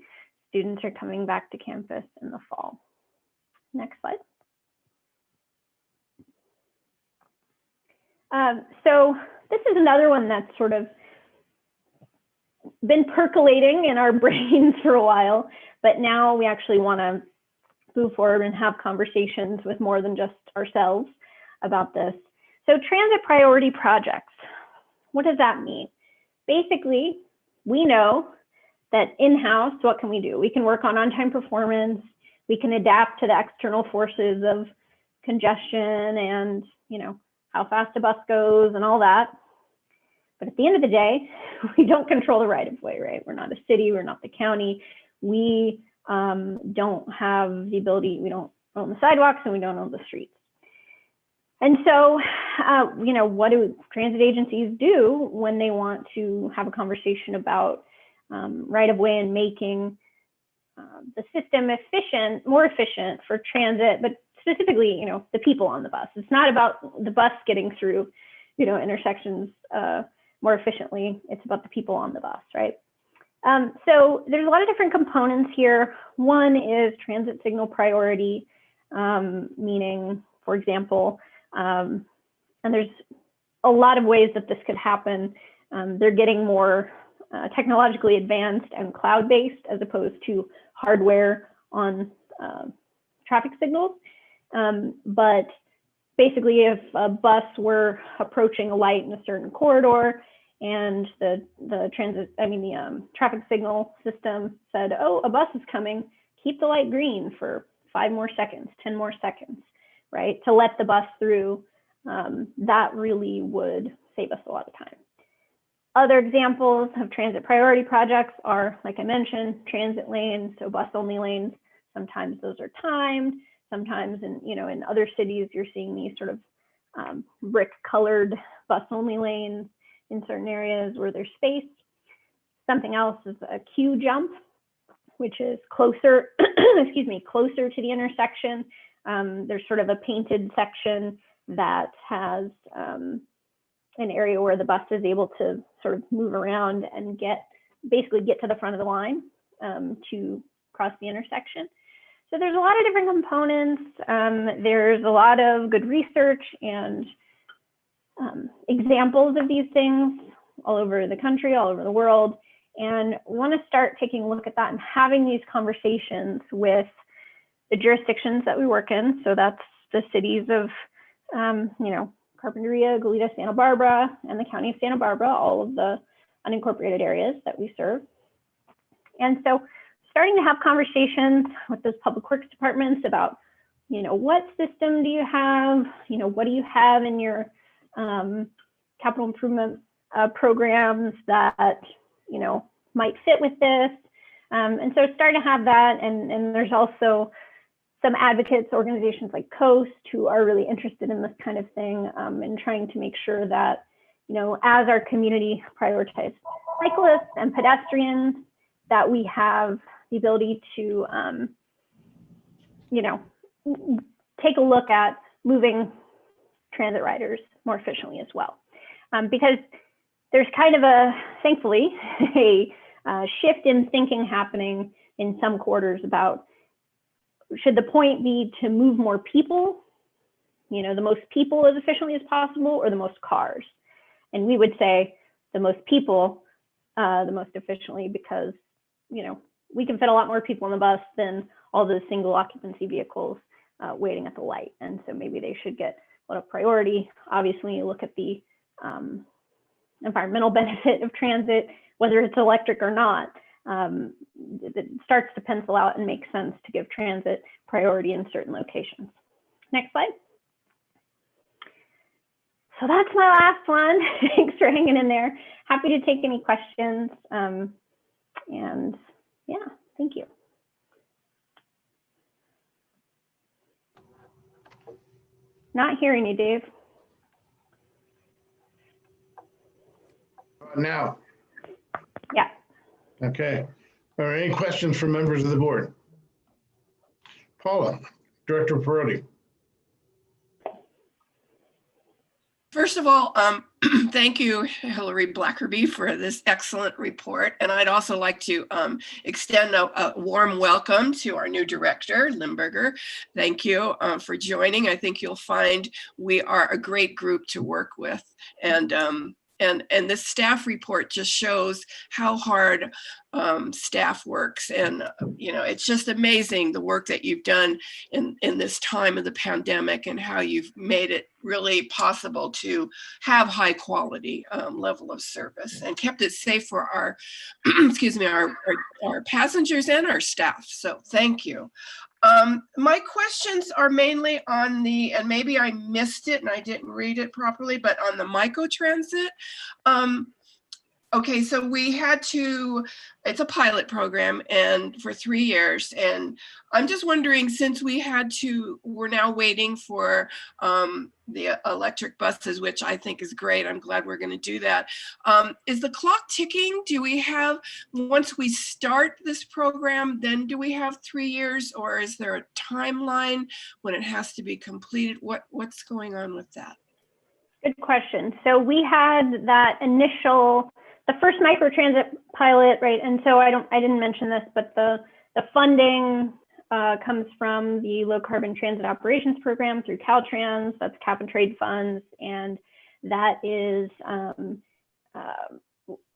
students are coming back to campus in the fall. Next slide. So this is another one that's sort of been percolating in our brains for a while, but now we actually want to move forward and have conversations with more than just ourselves about this. So transit priority projects, what does that mean? Basically, we know that in-house, what can we do? We can work on on-time performance. We can adapt to the external forces of congestion and, you know, how fast a bus goes and all that. But at the end of the day, we don't control the right of way, right? We're not a city, we're not the county. We don't have the ability, we don't own the sidewalks and we don't own the streets. And so, you know, what do transit agencies do when they want to have a conversation about right of way and making the system efficient, more efficient for transit, but specifically, you know, the people on the bus. It's not about the bus getting through, you know, intersections more efficiently. It's about the people on the bus, right? So there's a lot of different components here. One is transit signal priority, meaning, for example, and there's a lot of ways that this could happen. They're getting more technologically advanced and cloud-based as opposed to hardware on traffic signals. But basically, if a bus were approaching a light in a certain corridor and the traffic signal system said, oh, a bus is coming, keep the light green for 5 more seconds, 10 more seconds, right? To let the bus through, that really would save us a lot of time. Other examples of transit priority projects are, like I mentioned, transit lanes, so bus-only lanes. Sometimes those are timed. Sometimes in other cities, you're seeing these sort of brick-colored bus-only lanes in certain areas where there's space. Something else is a queue jump, which is closer, closer to the intersection. There's sort of a painted section that has an area where the bus is able to sort of move around and basically get to the front of the line to cross the intersection. So there's a lot of different components. There's a lot of good research and examples of these things all over the country, all over the world, and want to start taking a look at that and having these conversations with the jurisdictions that we work in. So that's the cities of, Carpinteria, Goleta, Santa Barbara, and the county of Santa Barbara, all of the unincorporated areas that we serve. And so starting to have conversations with those public works departments about, what system do you have? What do you have in your capital improvement programs that, might fit with this? And so starting to have that, and there's also some advocates, organizations like Coast, who are really interested in this kind of thing, and trying to make sure that, as our community prioritizes cyclists and pedestrians, that we have the ability to, take a look at moving transit riders more efficiently as well. Because there's kind of thankfully, a shift in thinking happening in some quarters about, should the point be to move more people, the most people as efficiently as possible, or the most cars? And we would say the most people, the most efficiently, because, we can fit a lot more people on the bus than all those single occupancy vehicles waiting at the light. And so maybe they should get a lot of priority. Obviously, you look at the environmental benefit of transit, whether it's electric or not. It starts to pencil out and make sense to give transit priority in certain locations. Next slide. So that's my last one. Thanks for hanging in there. Happy to take any questions. And yeah, thank you. Not hearing you, Dave.
Now,
Yeah.
okay. Are there any questions from members of the board? Paula, Director Perotti.
First of all, thank you, Hillary Blackerby, for this excellent report. And I'd also like to extend a warm welcome to our new director, Limburger. Thank you for joining. I think you'll find we are a great group to work with. And this staff report just shows how hard staff works. And, it's just amazing the work that you've done in this time of the pandemic and how you've made it really possible to have high quality level of service and kept it safe for our, excuse me, our passengers and our staff. So thank you. My questions are mainly on and maybe I missed it and I didn't read it properly, but on the microtransit. Okay, so it's a pilot program and for 3 years. And I'm just wondering, since we're now waiting for the electric buses, which I think is great. I'm glad we're gonna do that. Is the clock ticking? Do we have, once we start this program, then do we have 3 years, or is there a timeline when it has to be completed? What's going on with that?
Good question. So we had that the first microtransit pilot, right? And so I didn't mention this, but the funding comes from the Low Carbon Transit Operations Program through Caltrans. That's cap and trade funds, and that is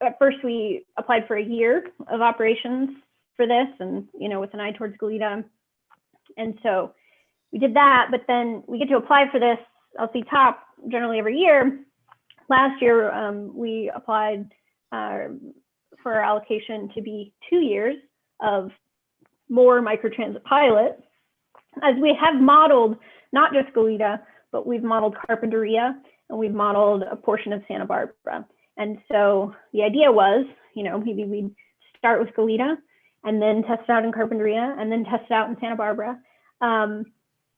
at first we applied for a year of operations for this, and with an eye towards Goleta, and so we did that. But then we get to apply for this LC Top generally every year. Last year we applied for our allocation to be 2 years of more microtransit pilot, as we have modeled not just Goleta, but we've modeled Carpinteria and we've modeled a portion of Santa Barbara. And so the idea was, maybe we'd start with Goleta and then test it out in Carpinteria and then test it out in Santa Barbara.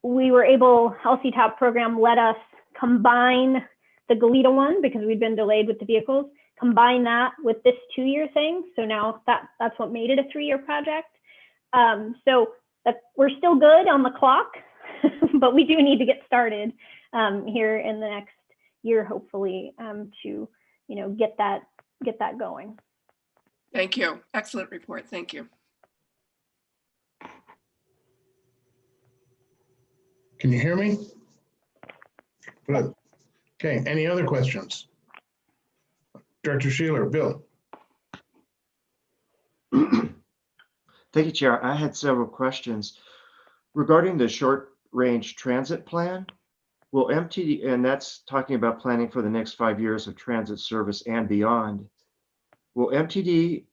We were able, LC Top program let us combine the Goleta one because we'd been delayed with the vehicles, combine that with this 2-year thing. So now that's what made it a 3-year project. So we're still good on the clock, but we do need to get started here in the next year, hopefully, to get that going.
Thank you. Excellent report. Thank you.
Can you hear me? Good. Okay, any other questions? Director Sheeler, Bill.
Thank you, Chair. I had several questions regarding the short range transit plan. Will MTD, and that's talking about planning for the next 5 years of transit service and beyond. Will MTD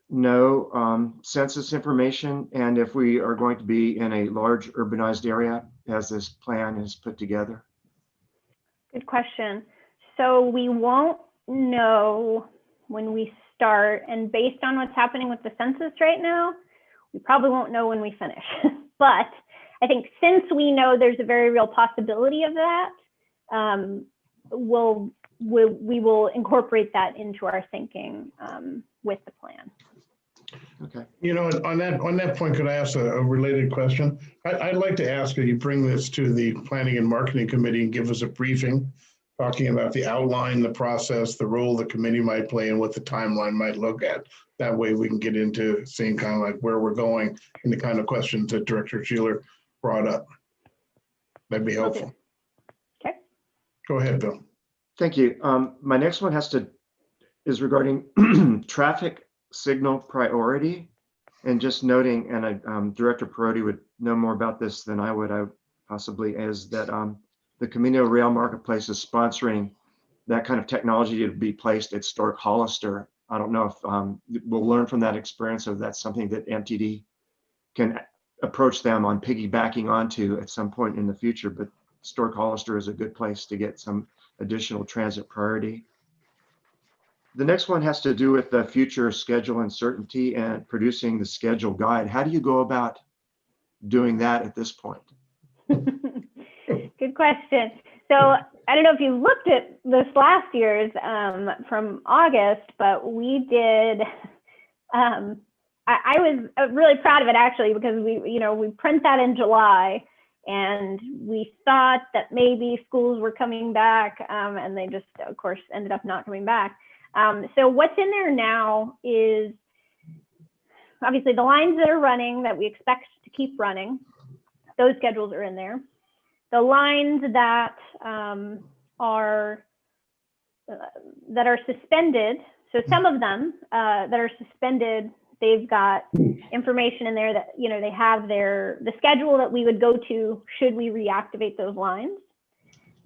know census information and if we are going to be in a large urbanized area as this plan is put together?
Good question. So we won't know when we start, and based on what's happening with the census right now, we probably won't know when we finish. But I think since we know there's a very real possibility of that, we will incorporate that into our thinking with the plan.
Okay.
On that point, could I ask a related question? I'd like to ask that you bring this to the Planning and Marketing Committee and give us a briefing, talking about the outline, the process, the role the committee might play, and what the timeline might look at. That way we can get into seeing kind of like where we're going and the kind of questions that Director Sheeler brought up. That'd be helpful.
Okay. Go
ahead, Bill.
Thank you. My next one is regarding traffic signal priority, and just noting, and Director Perotti would know more about this than I would, possibly, is that the Camino Real Marketplace is sponsoring that kind of technology to be placed at Stork Hollister. I don't know if we'll learn from that experience, or that's something that MTD can approach them on piggybacking onto at some point in the future, but Stork Hollister is a good place to get some additional transit priority. The next one has to do with the future schedule uncertainty and producing the schedule guide. How do you go about doing that at this point?
Good question. So I don't know if you looked at this last year's from August, but we did. I was really proud of it actually, because we print that in July, and we thought that maybe schools were coming back, and they just, of course, ended up not coming back. So what's in there now is obviously the lines that are running that we expect to keep running. Those schedules are in there. The lines that are suspended. So some of them that are suspended, they've got information in there that they have the schedule that we would go to should we reactivate those lines.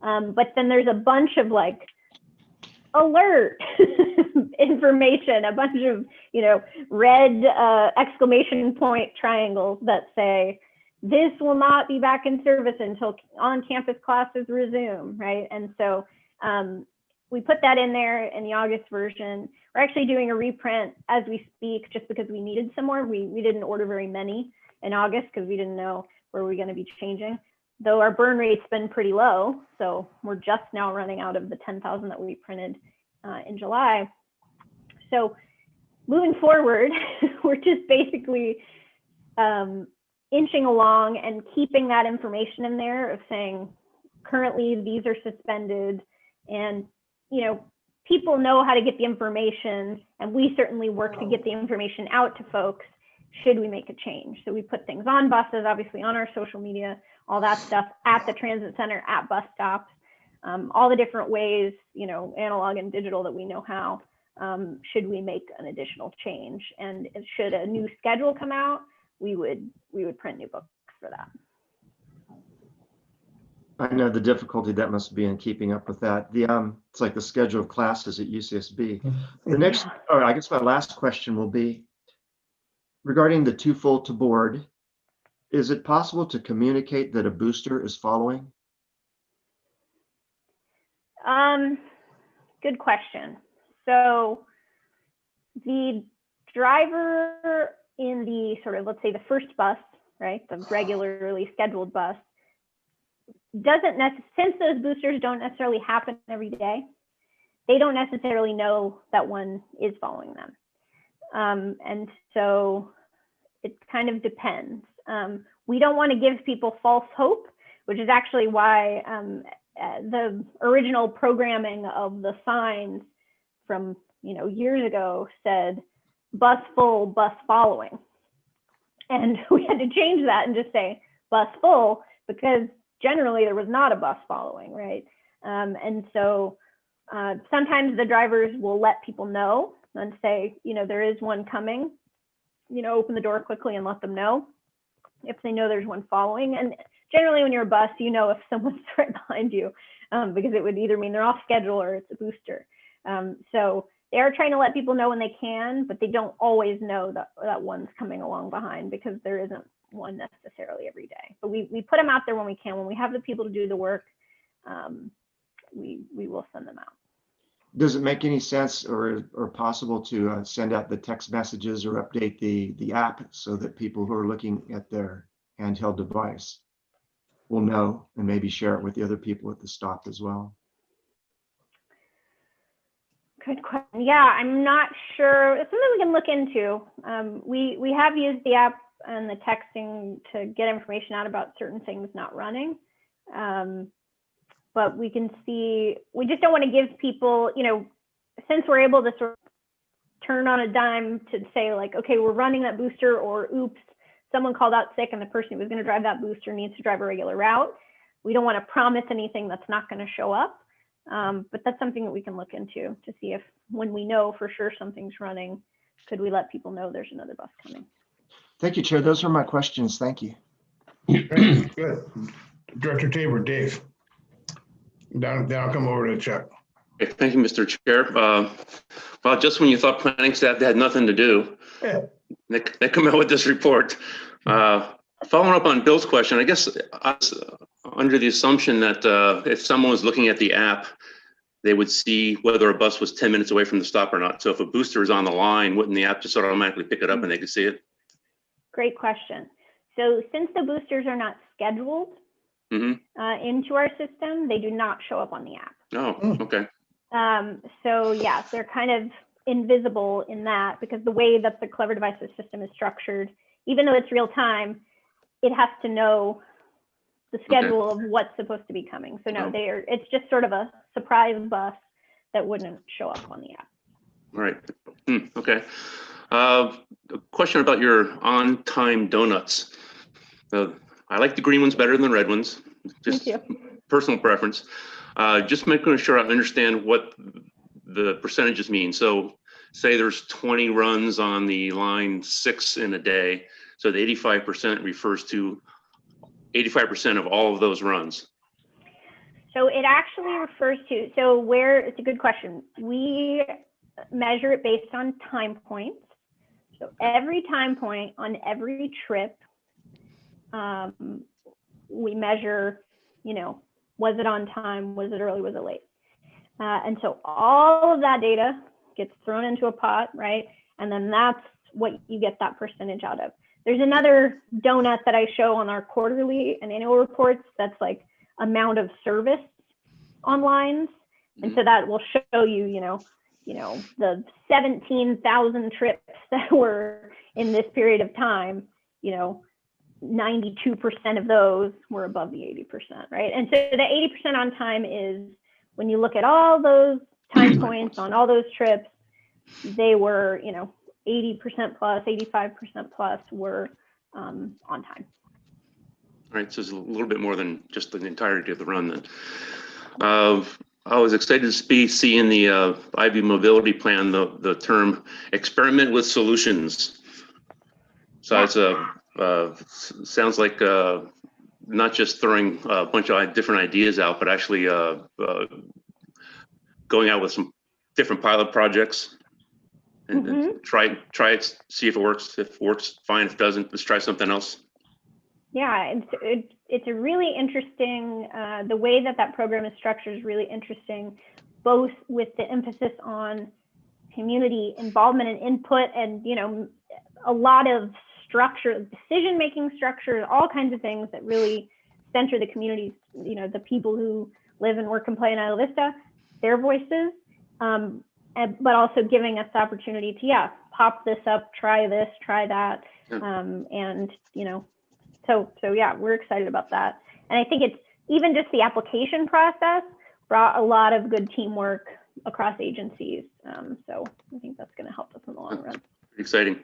But then there's a bunch of like alert information, a bunch of red exclamation point triangles that say this will not be back in service until on-campus classes resume, right? And so we put that in there in the August version. We're actually doing a reprint as we speak, just because we needed some more. We didn't order very many in August because we didn't know where we're going to be changing. Though our burn rate's been pretty low, so we're just now running out of the 10,000 that we printed in July. So moving forward, we're just basically inching along and keeping that information in there of saying, currently these are suspended, and people know how to get the information, and we certainly work to get the information out to folks should we make a change. So we put things on buses, obviously on our social media, all that stuff at the transit center, at bus stops, all the different ways, analog and digital that we know how, should we make an additional change. And should a new schedule come out, we would print new books for that.
I know the difficulty that must be in keeping up with that. It's like the schedule of classes at UCSB. The next, or I guess my last question will be regarding the too full to board. Is it possible to communicate that a booster is following?
Good question. So the driver in the sort of, let's say the first bus, right, the regularly scheduled bus, since those boosters don't necessarily happen every day, they don't necessarily know that one is following them. And so it kind of depends. We don't want to give people false hope, which is actually why the original programming of the signs from years ago said bus full, bus following. And we had to change that and just say bus full, because generally there was not a bus following, right? And so sometimes the drivers will let people know and say, there is one coming, open the door quickly and let them know if they know there's one following. And generally when you're a bus, if someone's right behind you, because it would either mean they're off schedule or it's a booster. So they are trying to let people know when they can, but they don't always know that one's coming along behind, because there isn't one necessarily every day. But we put them out there when we can. When we have the people to do the work, we will send them out.
Does it make any sense or possible to send out the text messages or update the app so that people who are looking at their handheld device will know and maybe share it with the other people at the stop as well?
Good question. Yeah, I'm not sure. It's something we can look into. We have used the app and the texting to get information out about certain things not running. But we can see, we just don't want to give people, since we're able to sort of turn on a dime to say like, okay, we're running that booster, or oops, someone called out sick and the person who was going to drive that booster needs to drive a regular route. We don't want to promise anything that's not going to show up. But that's something that we can look into to see if, when we know for sure something's running, could we let people know there's another bus coming?
Thank you, Chair. Those are my questions. Thank you.
Great, good. Director Tabor, Dave. Then I'll come over to Chuck.
Okay, thank you, Mr. Chair. Well, just when you thought planning staff had nothing to do,
Yeah.
they come out with this report. Following up on Bill's question, I guess I was under the assumption that if someone was looking at the app, they would see whether a bus was 10 minutes away from the stop or not. So if a booster is on the line, wouldn't the app just automatically pick it up and they could see it?
Great question. So since the boosters are not scheduled into our system, they do not show up on the app.
Oh, okay.
So yeah, they're kind of invisible in that, because the way that the Clever Devices system is structured, even though it's real time, it has to know the schedule of what's supposed to be coming. So no, it's just sort of a surprise bus that wouldn't show up on the app.
All right. Okay. A question about your on-time donuts. I like the green ones better than the red ones. Just personal preference. Just making sure I understand what the percentages mean. So say there's 20 runs on the line 6 in a day. So the 85% refers to 85% of all of those runs.
So it actually refers to, it's a good question. We measure it based on time points. So every time point on every trip, we measure, was it on time? Was it early? Was it late? And so all of that data gets thrown into a pot, right? And then that's what you get that percentage out of. There's another donut that I show on our quarterly and annual reports that's like amount of service on lines. And so that will show you, the 17,000 trips that were in this period of time, 92% of those were above the 80%, right? And so the 80% on time is when you look at all those time points on all those trips, they were, 80% plus, 85% plus were on time.
All right, so it's a little bit more than just the entirety of the run then. I was excited to see in the IV mobility plan the term experiment with solutions. So it's sounds like not just throwing a bunch of different ideas out, but actually going out with some different pilot projects and try it, see if it works. If it works, fine. If it doesn't, let's try something else.
Yeah, it's a really interesting, the way that program is structured is really interesting, both with the emphasis on community involvement and input and, a lot of structure, decision-making structure, all kinds of things that really center the communities, the people who live and work and play in Isla Vista, their voices, but also giving us the opportunity to, pop this up, try this, try that. And, so yeah, we're excited about that. And I think it's even just the application process brought a lot of good teamwork across agencies. So I think that's going to help us in the long run.
Exciting.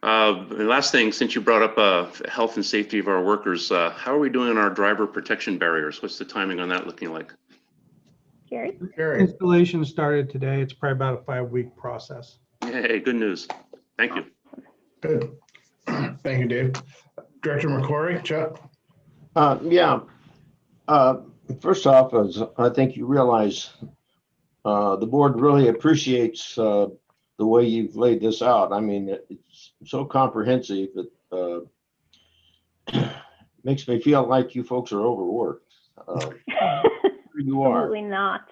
The last thing, since you brought up health and safety of our workers, how are we doing on our driver protection barriers? What's the timing on that looking like?
Gary?
Installation started today. It's probably about a 5-week process.
Hey, good news. Thank you.
Good. Thank you, Dave. Director McCrory, Chuck?
First off, as I think you realize, the board really appreciates the way you've laid this out. I mean, it's so comprehensive that makes me feel like you folks are overworked. You are.
Absolutely not.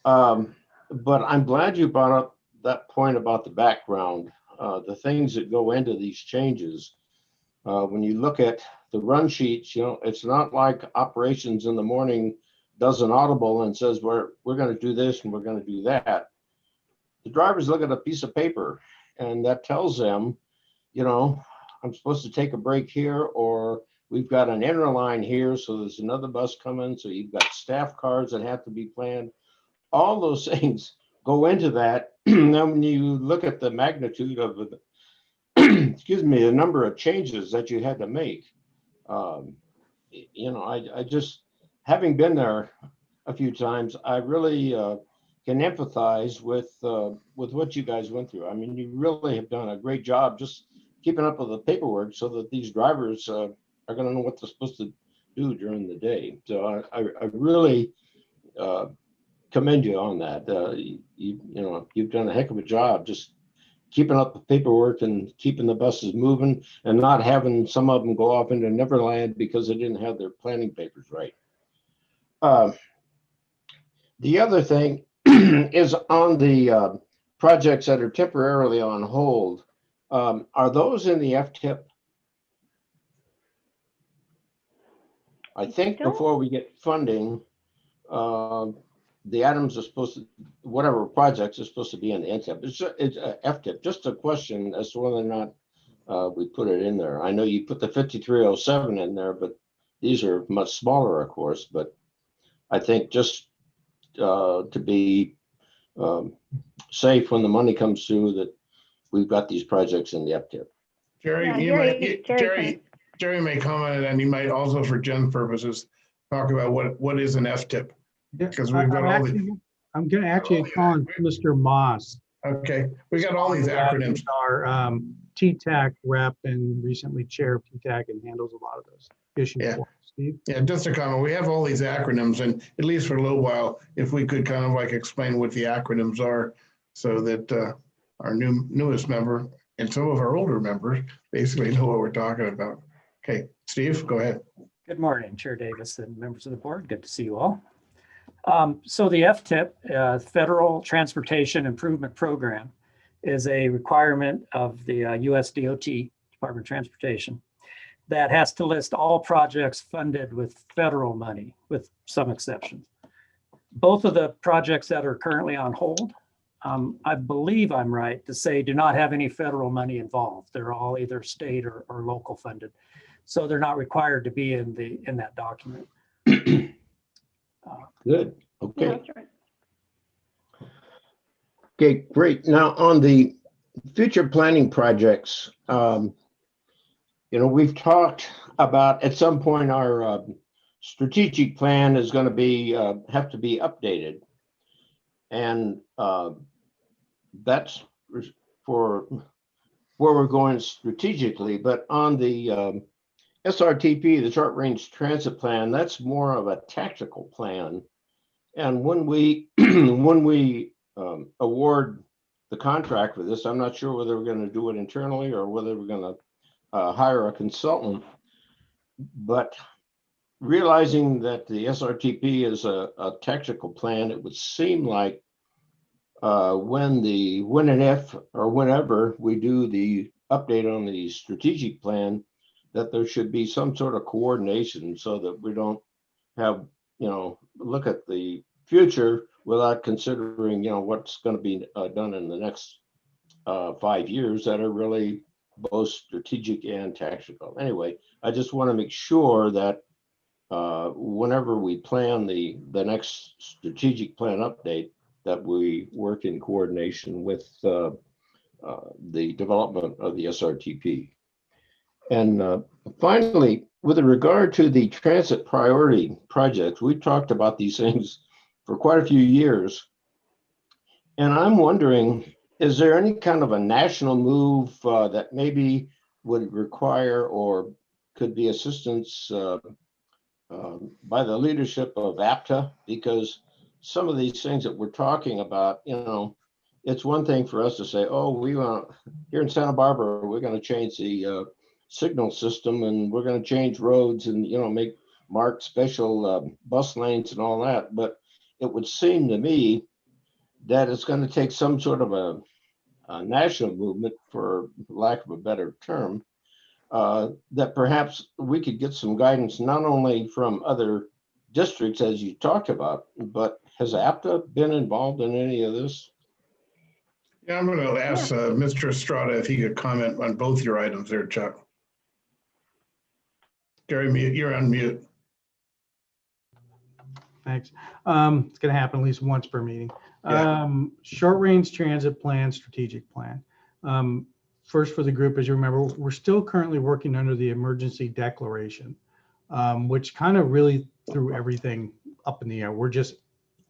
But I'm glad you brought up that point about the background, the things that go into these changes. When you look at the run sheets, it's not like operations in the morning does an audible and says, we're going to do this and we're going to do that. The drivers look at a piece of paper and that tells them, I'm supposed to take a break here, or we've got an interline here, so there's another bus coming. So you've got staff cars that have to be planned. All those things go into that. Now, when you look at the magnitude of the the number of changes that you had to make, I just, having been there a few times, I really can empathize with what you guys went through. I mean, you really have done a great job just keeping up with the paperwork so that these drivers are going to know what they're supposed to do during the day. So I really commend you on that. You've done a heck of a job just keeping up the paperwork and keeping the buses moving and not having some of them go off into Neverland because they didn't have their planning papers right. The other thing is on the projects that are temporarily on hold. Are those in the FTIP? I think before we get funding, the items are supposed to, whatever projects are supposed to be in the NTIP. It's a FTIP. Just a question as to whether or not we put it in there. I know you put the 5307 in there, but these are much smaller, of course. But I think just to be safe when the money comes through, that we've got these projects in the FTIP.
Jerry may comment, and he might also, for Jen's purposes, talk about what is an FTIP. Because we've got all the.
I'm going to actually call on Mr. Moss.
Okay, we got all these acronyms.
Our TTAC rep and recently chair of TTAC and handles a lot of those issues.
Yeah.
For us. Steve?
Yeah, just a comment. We have all these acronyms, and at least for a little while, if we could kind of like explain what the acronyms are, so that our newest member and some of our older members basically know what we're talking about. Okay, Steve, go ahead.
Good morning, Chair Davis and members of the board. Good to see you all. So the FTIP, Federal Transportation Improvement Program, is a requirement of the US DOT, Department of Transportation, that has to list all projects funded with federal money, with some exceptions. Both of the projects that are currently on hold, I believe I'm right to say, do not have any federal money involved. They're all either state or local funded. So they're not required to be in that document.
Good. Okay.
Yeah, that's right.
Okay, great. Now on the future planning projects, we've talked about at some point our strategic plan is going to be have to be updated, and that's for where we're going strategically. But on the SRTP, the Short Range Transit Plan, that's more of a tactical plan. And when we award the contract for this, I'm not sure whether we're going to do it internally or whether we're going to hire a consultant. But realizing that the SRTP is a tactical plan, it would seem like when and if or whenever we do the update on the strategic plan, that there should be some sort of coordination so that we don't have, look at the future without considering, what's going to be done in the next 5 years that are really both strategic and tactical. Anyway, I just want to make sure that whenever we plan the next strategic plan update, that we work in coordination with the development of the SRTP. And finally, with regard to the transit priority projects, we've talked about these things for quite a few years. And I'm wondering, is there any kind of a national move that maybe would require or could be assistance by the leadership of APTA? Because some of these things that we're talking about, it's one thing for us to say, oh, we want here in Santa Barbara, we're going to change the signal system and we're going to change roads and, make marked special bus lanes and all that. But it would seem to me that it's going to take some sort of a national movement, for lack of a better term, that perhaps we could get some guidance, not only from other districts, as you talked about, but has APTA been involved in any of this?
Yeah, I'm going to ask Mr. Estrada if he could comment on both your items there, Chuck. Gary, you're on mute.
Thanks. It's going to happen at least once per meeting.
Yeah.
Short range transit plan, strategic plan. First for the group, as you remember, we're still currently working under the emergency declaration, which kind of really threw everything up in the air. We're just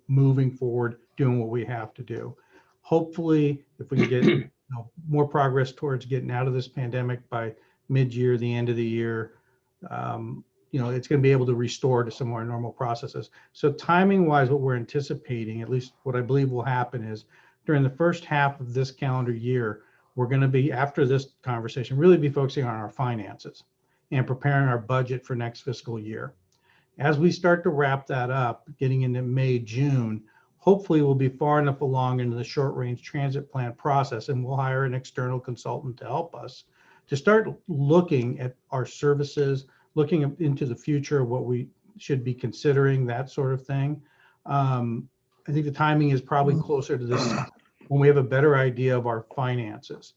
moving forward, doing what we have to do. Hopefully, if we can get more progress towards getting out of this pandemic by mid-year, the end of the year, it's going to be able to restore to some more normal processes. So timing wise, what we're anticipating, at least what I believe will happen, is during the first half of this calendar year, we're going to be, after this conversation, really be focusing on our finances and preparing our budget for next fiscal year. As we start to wrap that up, getting into May, June, hopefully we'll be far enough along into the short range transit plan process, and we'll hire an external consultant to help us to start looking at our services, looking into the future, what we should be considering, that sort of thing. I think the timing is probably closer to this when we have a better idea of our finances.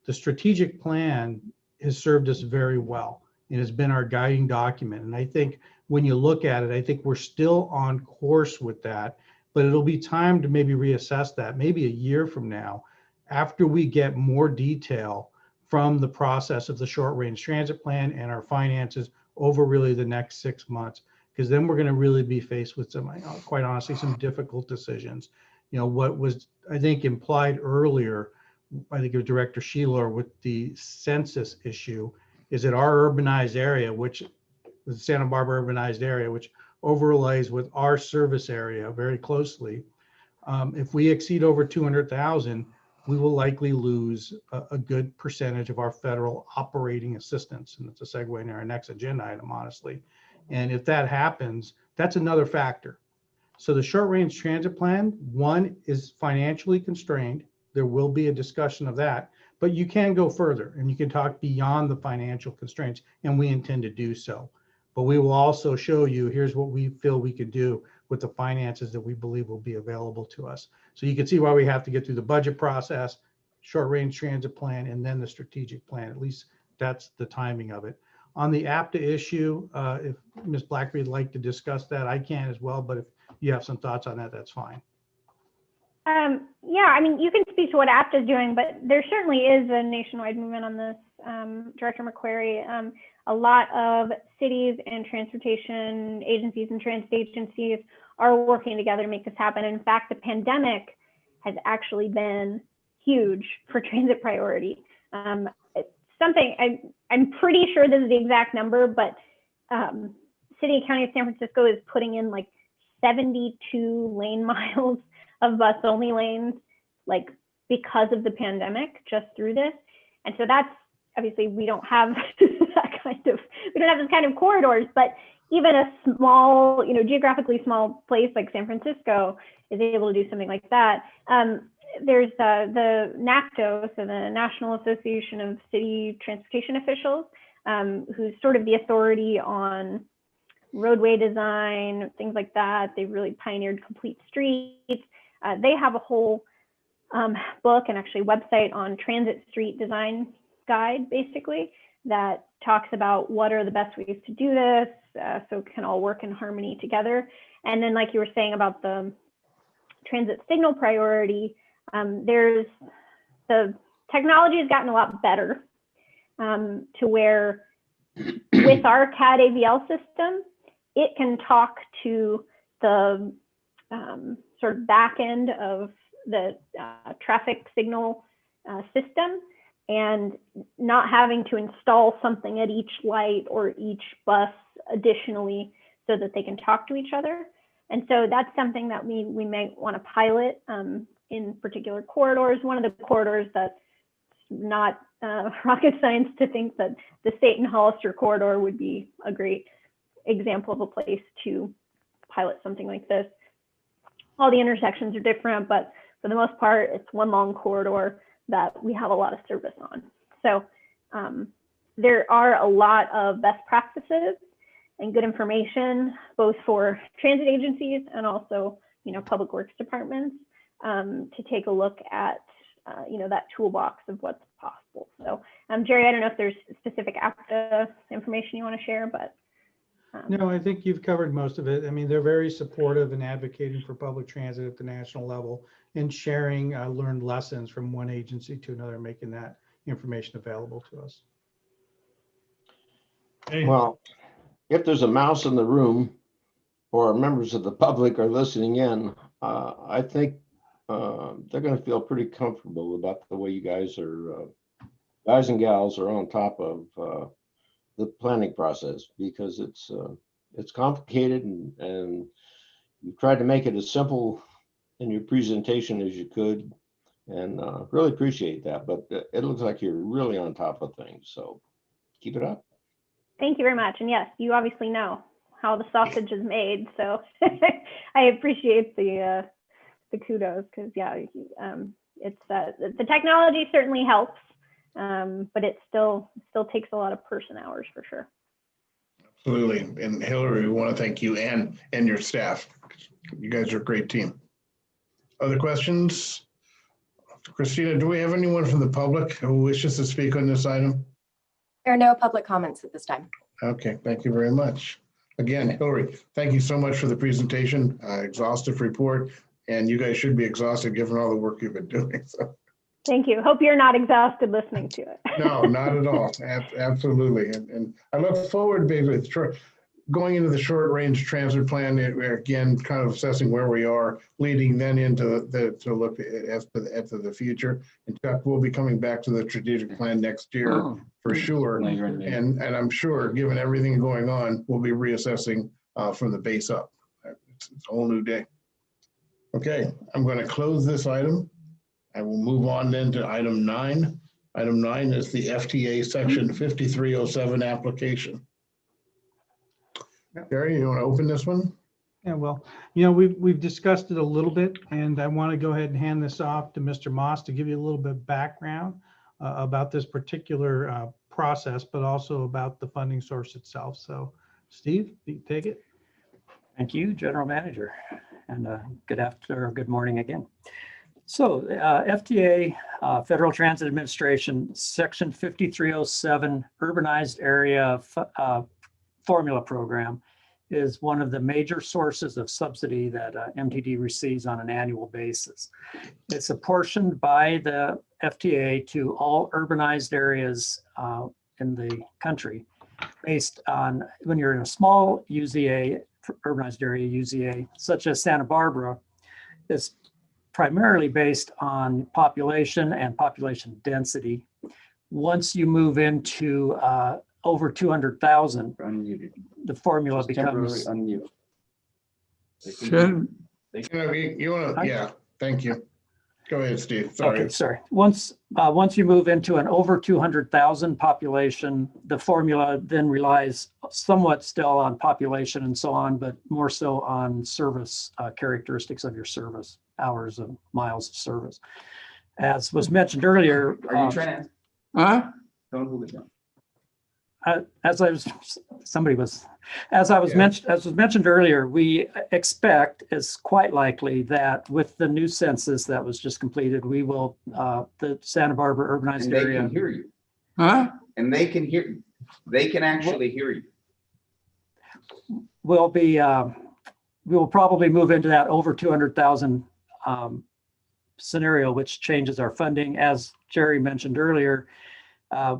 The strategic plan has served us very well. It has been our guiding document. And I think when you look at it, I think we're still on course with that, but it'll be time to maybe reassess that maybe a year from now, after we get more detail from the process of the short range transit plan and our finances over really the next 6 months, because then we're going to really be faced with some, quite honestly, some difficult decisions. You know, what was, I think, implied earlier, I think of Director Sheeler with the census issue, is that our urbanized area, which the Santa Barbara urbanized area, which overlays with our service area very closely, if we exceed over 200,000, we will likely lose a good percentage of our federal operating assistance. And it's a segue into our next agenda item, honestly. And if that happens, that's another factor. So the short range transit plan, one, is financially constrained. There will be a discussion of that, but you can go further and you can talk beyond the financial constraints, and we intend to do so. But we will also show you, here's what we feel we could do with the finances that we believe will be available to us. So you can see why we have to get through the budget process, short range transit plan, and then the strategic plan. At least that's the timing of it. On the APTA issue, if Ms. Blackerby would like to discuss that, I can as well, but if you have some thoughts on that, that's fine.
Yeah, I mean, you can speak to what APTA is doing, but there certainly is a nationwide movement on this, Director McQuarrie. A lot of cities and transportation agencies and transit agencies are working together to make this happen. In fact, the pandemic has actually been huge for transit priority. It's something, I'm pretty sure this is the exact number, but City and County of San Francisco is putting in like 72 lane miles of bus only lanes, like because of the pandemic, just through this. And so that's, obviously we don't have that kind of, we don't have this kind of corridors, but even a small, you know, geographically small place like San Francisco is able to do something like that. There's the NACTO, so the National Association of City Transportation Officials, who's sort of the authority on roadway design, things like that. They've really pioneered complete streets. They have a whole book and actually website on transit street design guide, basically, that talks about what are the best ways to do this, so it can all work in harmony together. And then, like you were saying about the transit signal priority, there's the technology has gotten a lot better to where with our CAD AVL system, it can talk to the sort of back end of the traffic signal system, and not having to install something at each light or each bus additionally so that they can talk to each other. And so that's something that we may want to pilot in particular corridors. One of the corridors that's not rocket science to think that the State and Hollister corridor would be a great example of a place to pilot something like this. All the intersections are different, but for the most part, it's one long corridor that we have a lot of service on. So there are a lot of best practices and good information, both for transit agencies and also, you know, public works departments, to take a look at, you know, that toolbox of what's possible. So Jerry, I don't know if there's specific APTA information you want to share, but.
No, I think you've covered most of it. I mean, they're very supportive and advocating for public transit at the national level and sharing learned lessons from one agency to another, making that information available to us.
Hey,
Well, if there's a mouse in the room or members of the public are listening in, I think they're going to feel pretty comfortable about the way you guys are, guys and gals are on top of the planning process, because it's complicated, and you tried to make it as simple in your presentation as you could And really appreciate that. But it looks like you're really on top of things. So keep it up.
Thank you very much. And yes, you obviously know how the sausage is made. So I appreciate the kudos because it's the technology certainly helps, but it still takes a lot of person hours for sure.
Absolutely. And Hillary, we want to thank you and your staff. You guys are a great team. Other questions? Christina, do we have anyone from the public who wishes to speak on this item?
There are no public comments at this time.
Okay, thank you very much. Again, Hillary, thank you so much for the presentation, exhaustive report, and you guys should be exhausted given all the work you've been doing. So.
Thank you. Hope you're not exhausted listening to it.
No, not at all. Absolutely. And I look forward to going into the short range transit plan, again, kind of assessing where we are, leading then into to look at the future. And Chuck, we'll be coming back to the strategic plan next year for sure. And I'm sure, given everything going on, we'll be reassessing from the base up. It's a whole new day. Okay, I'm going to close this item. I will move on then to item 9. Item 9 is the FTA section 5307 application. Gary, you want to open this one?
Yeah, well, you know, we've discussed it a little bit, and I want to go ahead and hand this off to Mr. Moss to give you a little bit of background about this particular process, but also about the funding source itself. So, Steve, you take it.
Thank you, General Manager, and good morning again. So, FTA, Federal Transit Administration, Section 5307, Urbanized Area Formula Program, is one of the major sources of subsidy that MTD receives on an annual basis. It's apportioned by the FTA to all urbanized areas in the country based on, when you're in a small UZA, urbanized area UZA, such as Santa Barbara, it's primarily based on population and population density. Once you move into over 200,000, the formula becomes
You want to, yeah, thank you. Go ahead, Steve. Sorry.
Okay, sorry. Once you move into an over 200,000 population, the formula then relies somewhat still on population and so on, but more so on service characteristics of your service, hours and miles of service. As was mentioned earlier.
Are you trying to? Huh? Don't hold it down.
As was mentioned earlier, we expect, it's quite likely that with the new census that was just completed, we will, the Santa Barbara urbanized area.
And they can hear you. Huh? And they can hear you. They can actually hear you.
We will probably move into that over 200,000 scenario, which changes our funding. As Jerry mentioned earlier,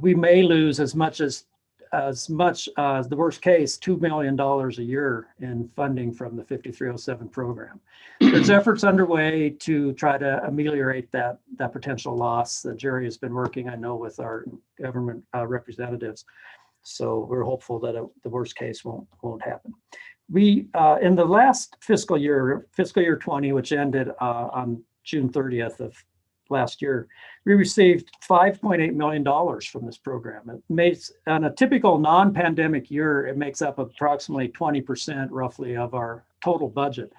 we may lose as much as the worst case, $2 million a year in funding from the 5307 program. There's efforts underway to try to ameliorate that potential loss that Jerry has been working, I know, with our government representatives. So we're hopeful that the worst case won't happen. We in the last fiscal year 20, which ended on June 30th of last year, we received $5.8 million from this program. It makes, on a typical non-pandemic year, it makes up approximately 20% roughly of our total budget.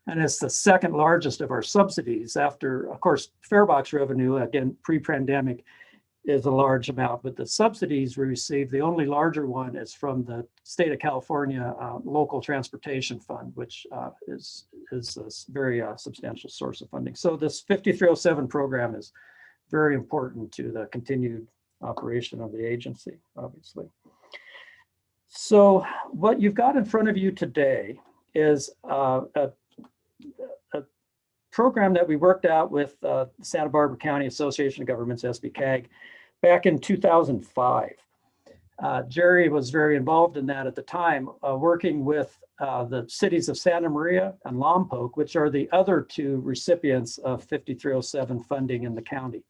And it's the second largest of our subsidies after, of course, fare box revenue, again, pre-pandemic, is a large amount, but the subsidies we receive, the only larger one is from the state of California local transportation fund, which is a very substantial source of funding. So this 5307 program is very important to the continued operation of the agency, obviously. So what you've got in front of you today is a program that we worked out with Santa Barbara County Association of Governments, SBCAG, back in 2005. Jerry was very involved in that at the time, working with the cities of Santa Maria and Lompoc, which are the other two recipients of 5307 funding in the county.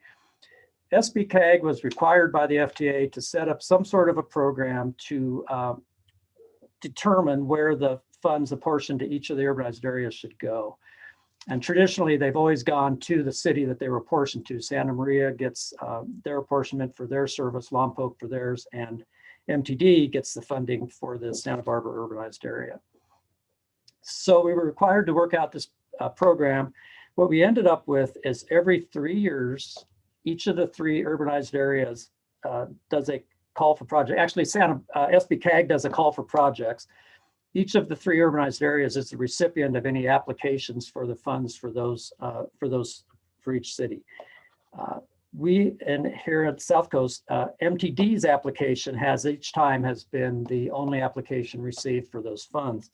SBCAG was required by the FTA to set up some sort of a program to determine where the funds apportioned to each of the urbanized areas should go. And traditionally, they've always gone to the city that they were apportioned to. Santa Maria gets their apportionment for their service, Lompoc for theirs, and MTD gets the funding for the Santa Barbara urbanized area. So we were required to work out this program. What we ended up with is every 3 years, each of the 3 urbanized areas does a call for project. Actually, SBCAG does a call for projects. Each of the 3 urbanized areas is the recipient of any applications for the funds for each city. We here at South Coast, MTD's application each time has been the only application received for those funds.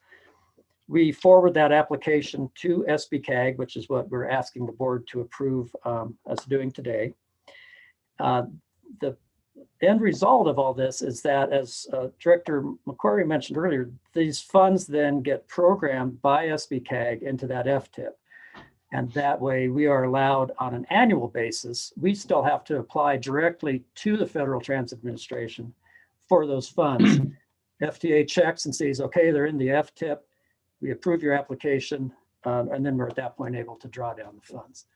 We forward that application to SBCAG, which is what we're asking the board to approve us doing today. The end result of all this is that, as Director McQuarrie mentioned earlier, these funds then get programmed by SBCAG into that FTIP. And that way we are allowed on an annual basis. We still have to apply directly to the Federal Transit Administration for those funds. FTA checks and says, okay, they're in the FTIP. We approve your application, and then we're at that point able to draw down the funds.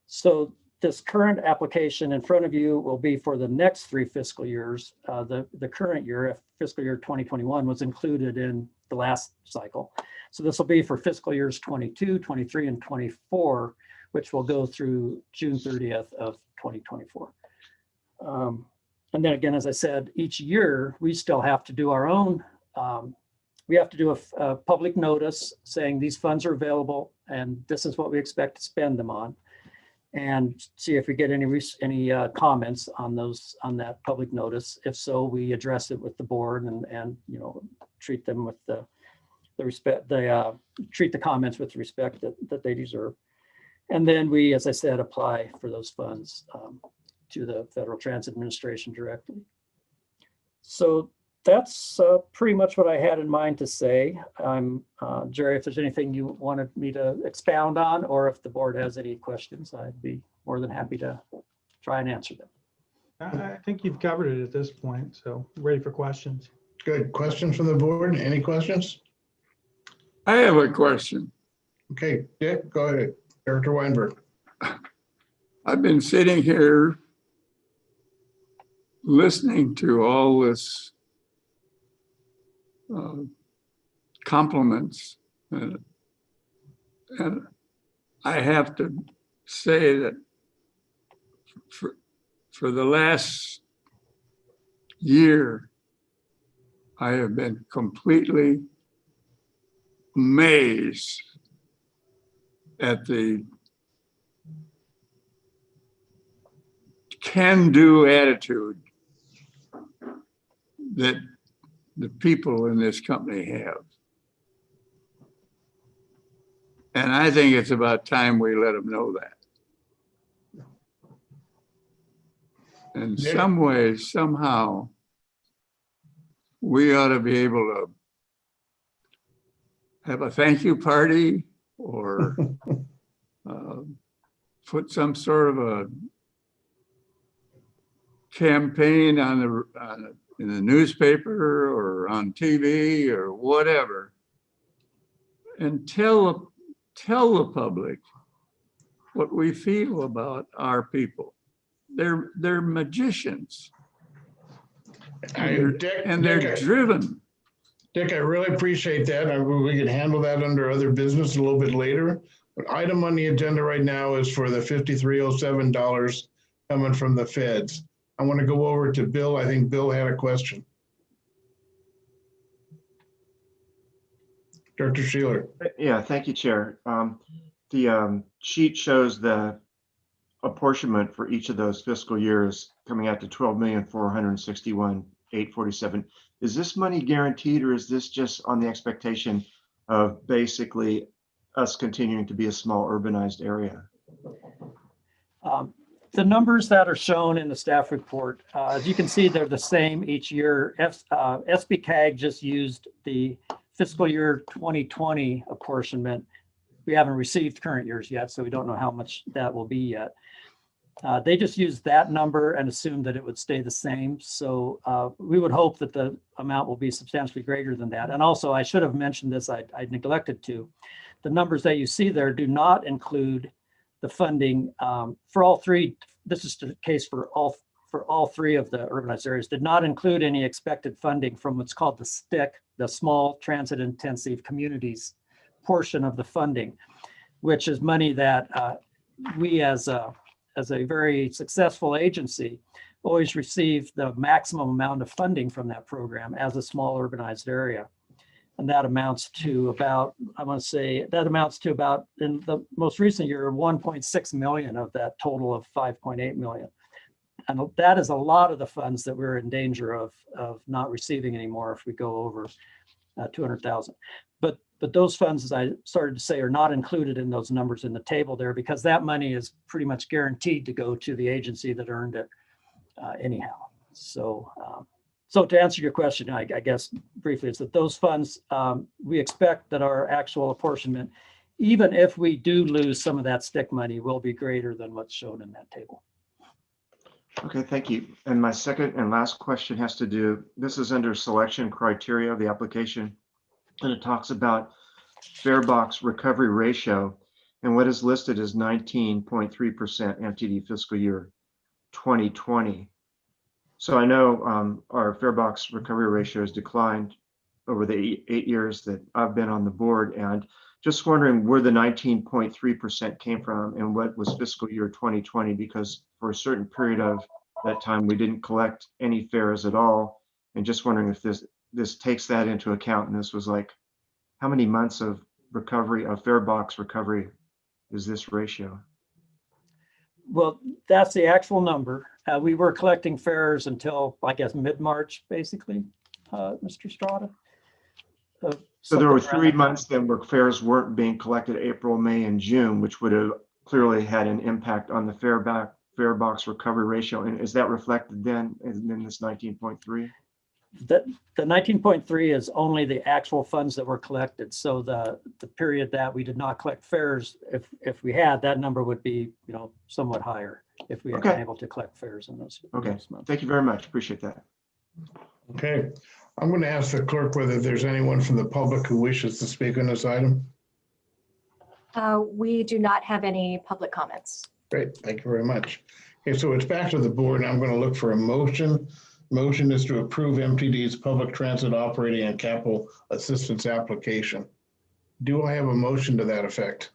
So this current application in front of you will be for the next 3 fiscal years. The current year, fiscal year 2021, was included in the last cycle. So this will be for fiscal years 22, 23, and 24, which will go through June 30th of 2024. And then again, as I said, each year we still have to do our own. We have to do a public notice saying these funds are available and this is what we expect to spend them on, and see if we get any comments on that public notice. If so, we address it with the board and treat them with the respect treat the comments with the respect that they deserve. And then we, as I said, apply for those funds to the Federal Transit Administration directly. So that's pretty much what I had in mind to say. Jerry, if there's anything you wanted me to expound on, or if the board has any questions, I'd be more than happy to try and answer them.
I think you've covered it at this point, so ready for questions.
Good. Questions from the board? Any questions?
I have a question.
Okay, Dick, go ahead. Director Weinberg.
I've been sitting here listening to all this compliments, and I have to say that for the last year, I have been completely amazed at the can-do attitude that the people in this company have. And I think it's about time we let them know that. In some ways, somehow, we ought to be able to have a thank you party or put some sort of a campaign in the newspaper or on TV or whatever, and tell the public what we feel about our people. They're magicians, and they're driven.
Dick, I really appreciate that. We can handle that under other business a little bit later. But item on the agenda right now is for the $5,307 coming from the feds. I want to go over to Bill. I think Bill had a question. Director Sheeler.
Yeah, thank you, Chair. The sheet shows the apportionment for each of those fiscal years coming out to $12,461,847. Is this money guaranteed, or is this just on the expectation of basically us continuing to be a small urbanized area?
The numbers that are shown in the staff report, as you can see, they're the same each year. SBCAG just used the fiscal year 2020 apportionment. We haven't received current years yet, so we don't know how much that will be yet. They just used that number and assumed that it would stay the same. So we would hope that the amount will be substantially greater than that. And also, I should have mentioned this, I neglected to. the numbers that you see there do not include the funding for all three. This is the case for all three of the urbanized areas, did not include any expected funding from what's called the STIC, the Small Transit Intensive Communities portion of the funding, which is money that we as a very successful agency always receive the maximum amount of funding from that program as a small urbanized area. And that amounts to about, I want to say, that amounts to about, in the most recent year, 1.6 million of that total of 5.8 million. And that is a lot of the funds that we're in danger of not receiving anymore if we go over 200,000. But those funds, as I started to say, are not included in those numbers in the table there, because that money is pretty much guaranteed to go to the agency that earned it anyhow. So to answer your question, I guess briefly, is that those funds, we expect that our actual apportionment, even if we do lose some of that STIC money, will be greater than what's shown in that table.
Okay, thank you. And my second and last question has to do, this is under selection criteria of the application, and it talks about fare box recovery ratio, and what is listed as 19.3% MTD fiscal year 2020. So I know our fare box recovery ratio has declined over the eight years that I've been on the board, and just wondering where the 19.3% came from and what was fiscal year 2020, because for a certain period of that time, we didn't collect any fares at all. And just wondering if this takes that into account. And this was like, how many months of recovery, of fare box recovery is this ratio?
Well, that's the actual number. We were collecting fares until, I guess, mid-March, basically, Mr. Strada.
So there were 3 months then where fares weren't being collected, April, May, and June, which would have clearly had an impact on the fare box recovery ratio. And is that reflected then in this 19.3?
The 19.3 is only the actual funds that were collected. So the period that we did not collect fares, if we had, that number would be, somewhat higher if we had been able to collect fares in those.
Okay,
those months.
Thank you very much. Appreciate that.
Okay, I'm going to ask the clerk whether there's anyone from the public who wishes to speak on this item.
We do not have any public comments.
Great, thank you very much. Okay, so it's back to the board, and I'm going to look for a motion. Motion is to approve MTD's public transit operating and capital assistance application. Do I have a motion to that effect?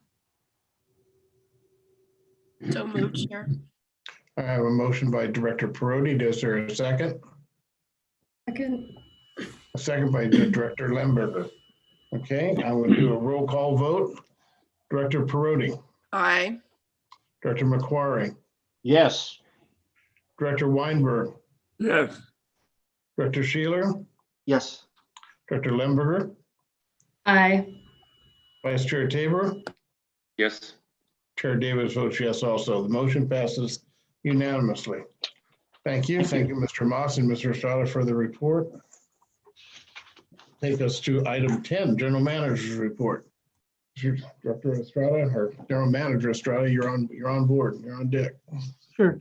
So moved, Chair.
I have a motion by Director Perotti. Is there a second?
Second.
A second by Director Lemberger. Okay, I'm going to do a roll call vote. Director Perotti.
Aye.
Director McQuarrie.
Yes.
Director Weinberg.
Yes.
Director Sheeler.
Yes.
Director Lemberger.
Aye.
Vice Chair Tabor.
Yes.
Chair Davis votes yes also. The motion passes unanimously. Thank you. Thank you, Mr. Moss and Mr. Estrada, for the report. Take us to item 10, General Manager's report. Director Estrada, or General Manager Estrada, you're on board. You're on deck.
Sure.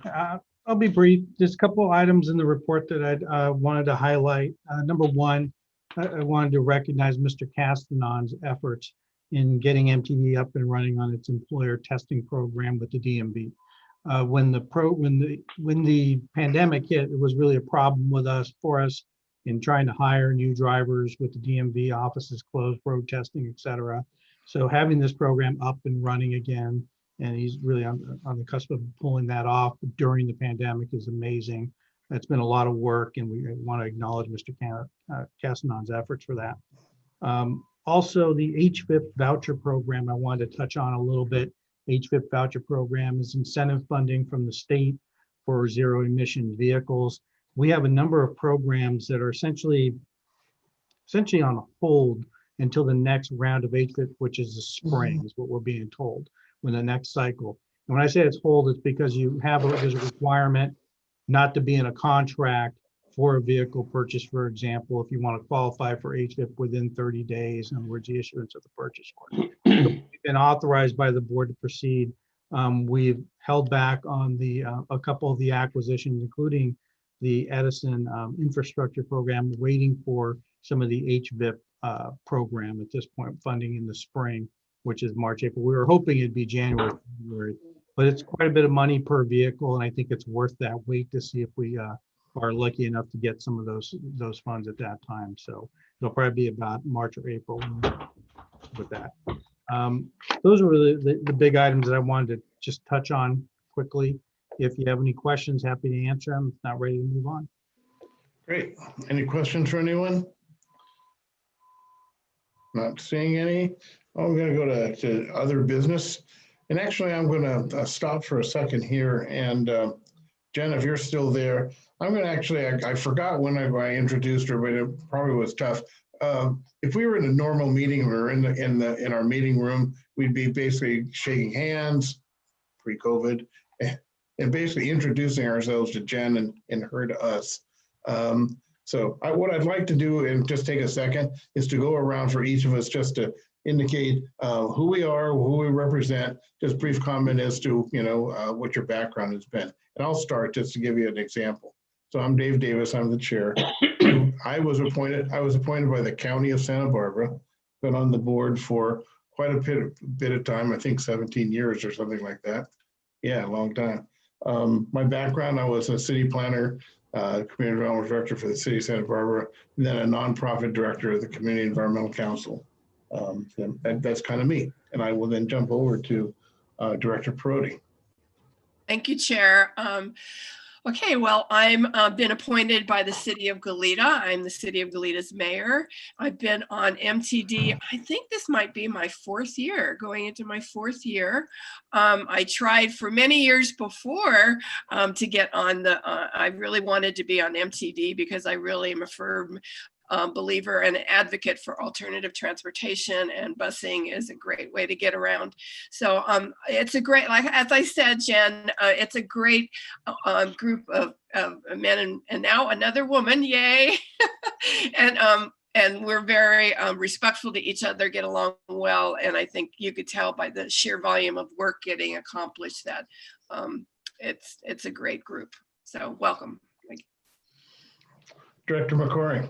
I'll be brief. Just a couple items in the report that I wanted to highlight. Number one, I wanted to recognize Mr. Castanon's efforts in getting MTD up and running on its employer testing program with the DMV. When the pandemic hit, it was really a problem for us in trying to hire new drivers with the DMV offices closed, road testing, et cetera. So having this program up and running again, and he's really on the cusp of pulling that off during the pandemic, is amazing. It's been a lot of work, and we want to acknowledge Mr. Castanon's efforts for that. Also, the HVIP voucher program I wanted to touch on a little bit. HVIP voucher program is incentive funding from the state for zero emission vehicles. We have a number of programs that are essentially on hold until the next round of HVIP, which is the spring, is what we're being told, when the next cycle. And when I say it's hold, it's because there's a requirement not to be in a contract for a vehicle purchase, for example, if you want to qualify for HVIP within 30 days, in other words, the issuance of the purchase order. So we've been authorized by the board to proceed. We've held back on a couple of the acquisitions, including the Edison infrastructure program, waiting for some of the HVIP program at this point, funding in the spring. which is March, April. We were hoping it'd be January, February, but it's quite a bit of money per vehicle, and I think it's worth that wait to see if we are lucky enough to get some of those funds at that time. So it'll probably be about March or April with that. Those were the big items that I wanted to just touch on quickly. If you have any questions, happy to answer them. If not, ready to move on.
Great. Any questions for anyone? Not seeing any. I'm going to go to other business. And actually, I'm going to stop for a second here. And Jen, if you're still there, I'm going to actually, I forgot when I introduced her, but it probably was tough. If we were in a normal meeting or in our meeting room, we'd be basically shaking hands, pre-COVID, and basically introducing ourselves to Jen and her to us. So what I'd like to do, and just take a second, is to go around for each of us just to indicate who we are, who we represent, just brief comment as to, what your background has been. And I'll start just to give you an example. So I'm Dave Davis, I'm the chair. I was appointed by the County of Santa Barbara, been on the board for quite a bit of time, I think 17 years or something like that. Yeah, a long time. My background, I was a city planner, community development director for the city of Santa Barbara, and then a nonprofit director of the Community Environmental Council. That's kind of me. And I will then jump over to Director Perotti.
Thank you, Chair. Okay, well, I'm been appointed by the city of Goleta. I'm the city of Goleta's mayor. I've been on MTD. I think this might be my fourth year, going into my fourth year. I tried for many years before to get on I really wanted to be on MTD because I really am a firm believer and advocate for alternative transportation, and busing is a great way to get around. So it's a great, like as I said, Jen, it's a great group of men and now another woman, yay! And we're very respectful to each other, get along well, and I think you could tell by the sheer volume of work getting accomplished that it's a great group. So welcome.
Director McCory.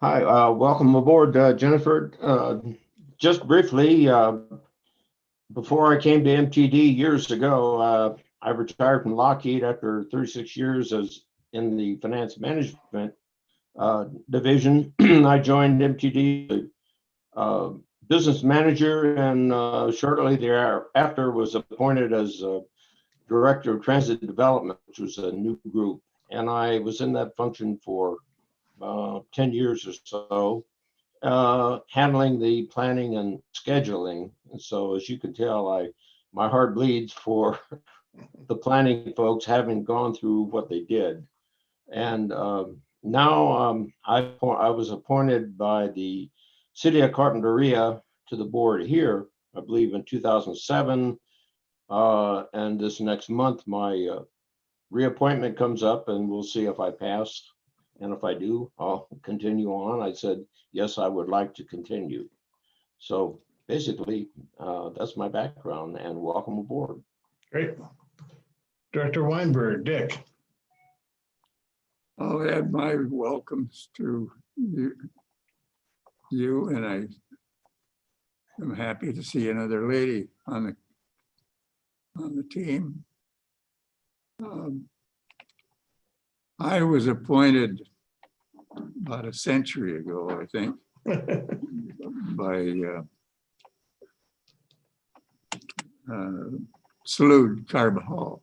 Hi, welcome aboard, Jennifer. Just briefly, before I came to MTD years ago, I retired from Lockheed after 36 years as in the finance management division. I joined MTD business manager, and shortly thereafter was appointed as director of transit development, which was a new group. And I was in that function for 10 years or so, handling the planning and scheduling. And so, as you can tell, my heart bleeds for the planning folks having gone through what they did. And now I was appointed by the City of Carpinteria to the board here, I believe in 2007. And this next month, my reappointment comes up, and we'll see if I pass. And if I do, I'll continue on. I said, yes, I would like to continue. So basically, that's my background, and welcome aboard.
Great. Director Weinberg, Dick.
I'll add my welcomes to you, and I am happy to see another lady on the team. I was appointed about a century ago, I think, by Salud Carbajal.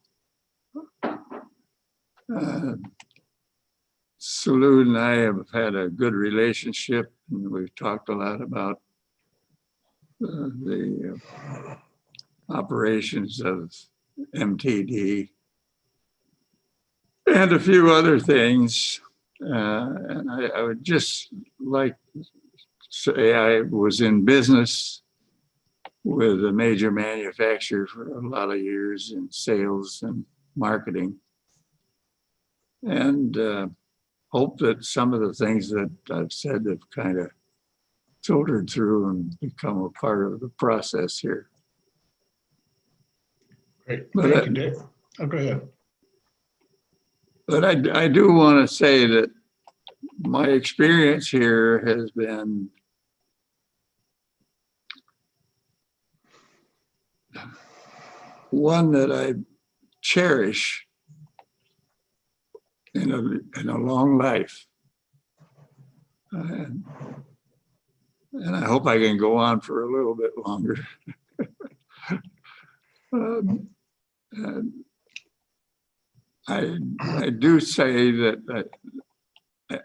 Salud and I have had a good relationship, and we've talked a lot about the operations of MTD and a few other things. And I would just like to say I was in business with a major manufacturer for a lot of years in sales and marketing, and hope that some of the things that I've said have kind of filtered through and become a part of the process here.
Great. Thank you, Dick. Oh, go ahead.
But I do want to say that my experience here has been one that I cherish in a long life. And I hope I can go on for a little bit longer. And I do say that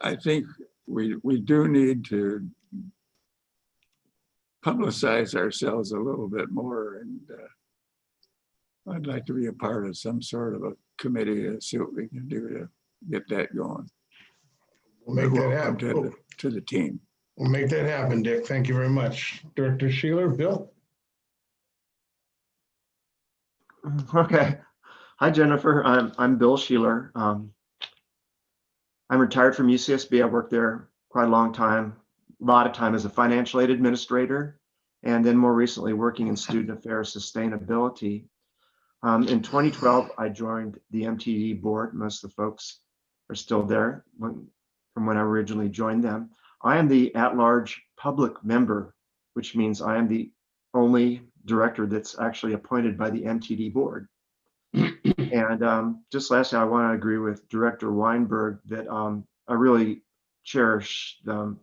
I think we do need to publicize ourselves a little bit more, and I'd like to be a part of some sort of a committee to see what we can do to get that going.
We'll make that happen.
To the team.
We'll make that happen, Dick. Thank you very much. Director Sheeler, Bill?
Okay. Hi, Jennifer. I'm Bill Sheeler. I'm retired from UCSB. I worked there quite a long time, a lot of time as a financial aid administrator, and then more recently working in student affairs sustainability. In 2012, I joined the MTD board. Most of the folks are still there from when I originally joined them. I am the at-large public member, which means I am the only director that's actually appointed by the MTD board. And just lastly, I want to agree with Director Weinberg that I really cherish the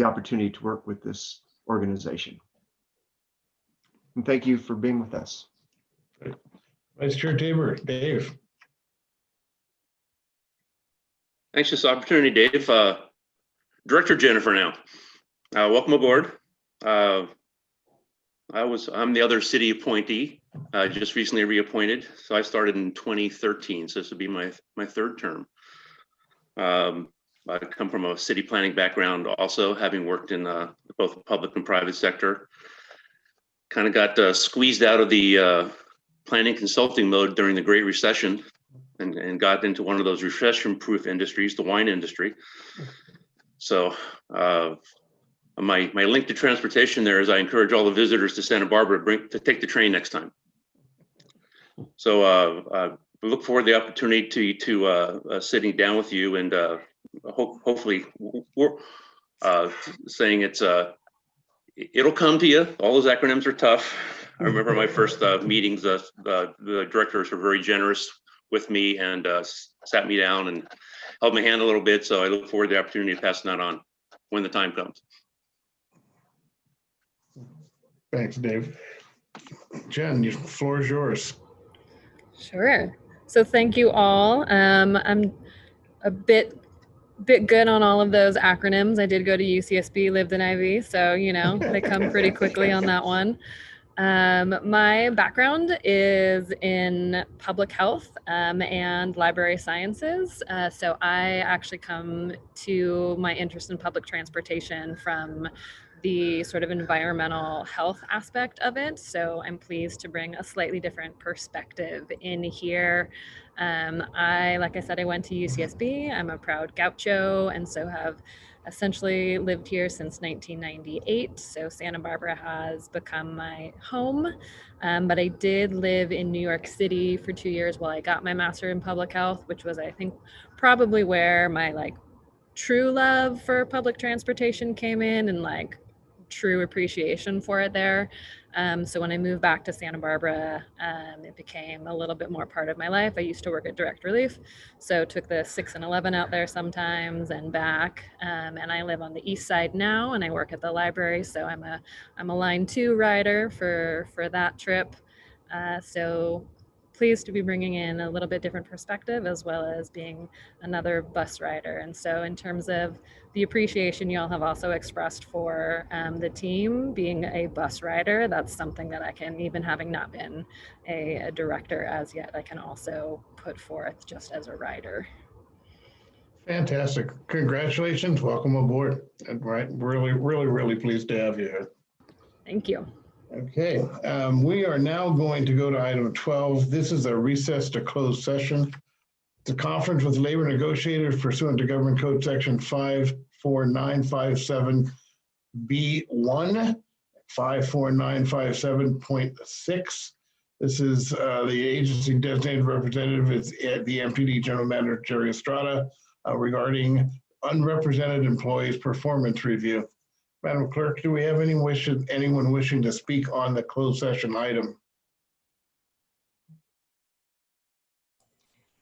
opportunity to work with this organization. And thank you for being with us.
Vice Chair Tabor, Dave.
Thanks for this opportunity, Dave. Director Jennifer now. Welcome aboard. I'm the other city appointee, just recently reappointed. So I started in 2013, so this would be my third term. I come from a city planning background also, having worked in both the public and private sector. Kind of got squeezed out of the planning consulting mode during the Great Recession and got into one of those recession-proof industries, the wine industry. So my link to transportation there is I encourage all the visitors to Santa Barbara to take the train next time. So we look forward to the opportunity to sitting down with you and hopefully we're saying it'll come to you. All those acronyms are tough. I remember my first meetings, the directors were very generous with me and sat me down and held my hand a little bit. So I look forward to the opportunity to pass that on when the time comes.
Thanks, Dave. Jen, the floor is yours.
Sure. So thank you all. I'm a bit good on all of those acronyms. I did go to UCSB, lived in IV, so you know they come pretty quickly on that one. My background is in public health and library sciences. So I actually come to my interest in public transportation from the sort of environmental health aspect of it. So I'm pleased to bring a slightly different perspective in here. Like I said, I went to UCSB. I'm a proud gaucho, and so have essentially lived here since 1998. So Santa Barbara has become my home. But I did live in New York City for 2 years while I got my master in public health, which was, I think, probably where my true love for public transportation came in and true appreciation for it there. So when I moved back to Santa Barbara, it became a little bit more part of my life. I used to work at Direct Relief, so took the 6 and 11 out there sometimes and back. And I live on the east side now, and I work at the library, so I'm a Line 2 rider for that trip. So pleased to be bringing in a little bit different perspective, as well as being another bus rider. And so in terms of the appreciation y'all have also expressed for the team being a bus rider, that's something that I can, even having not been a director as yet, I can also put forth just as a rider.
Fantastic. Congratulations. Welcome aboard. And really pleased to have you here.
Thank you.
Okay, we are now going to go to item 12. This is a recess to closed session. It's a conference with labor negotiators pursuant to Government Code Section 54957B1, 54957.6. This is the agency designated representative is the MTD General Manager Jerry Estrada regarding unrepresented employees performance review. Madam Clerk, do we have anyone wishing to speak on the closed session item?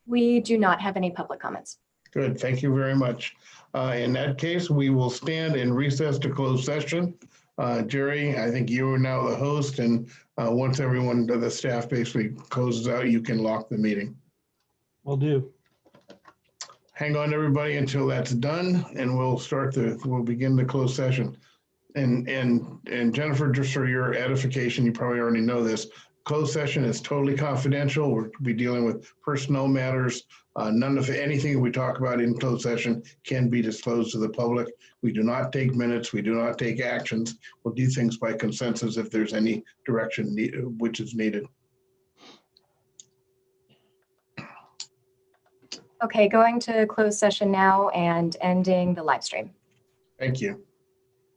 We do not have any public comments.
Good, thank you very much. In that case, we will stand in recess to close session. Jerry, I think you are now the host, and once everyone, the staff basically closes out, you can lock the meeting.
Will do.
Hang on, everybody, until that's done, and we'll begin the closed session. And Jennifer, just for your edification, you probably already know this, closed session is totally confidential. We'll be dealing with personnel matters. None of anything we talk about in closed session can be disclosed to the public. We do not take minutes. We do not take actions. We'll do things by consensus if there's any direction which is needed.
Okay, going to closed session now and ending the live stream.
Thank you.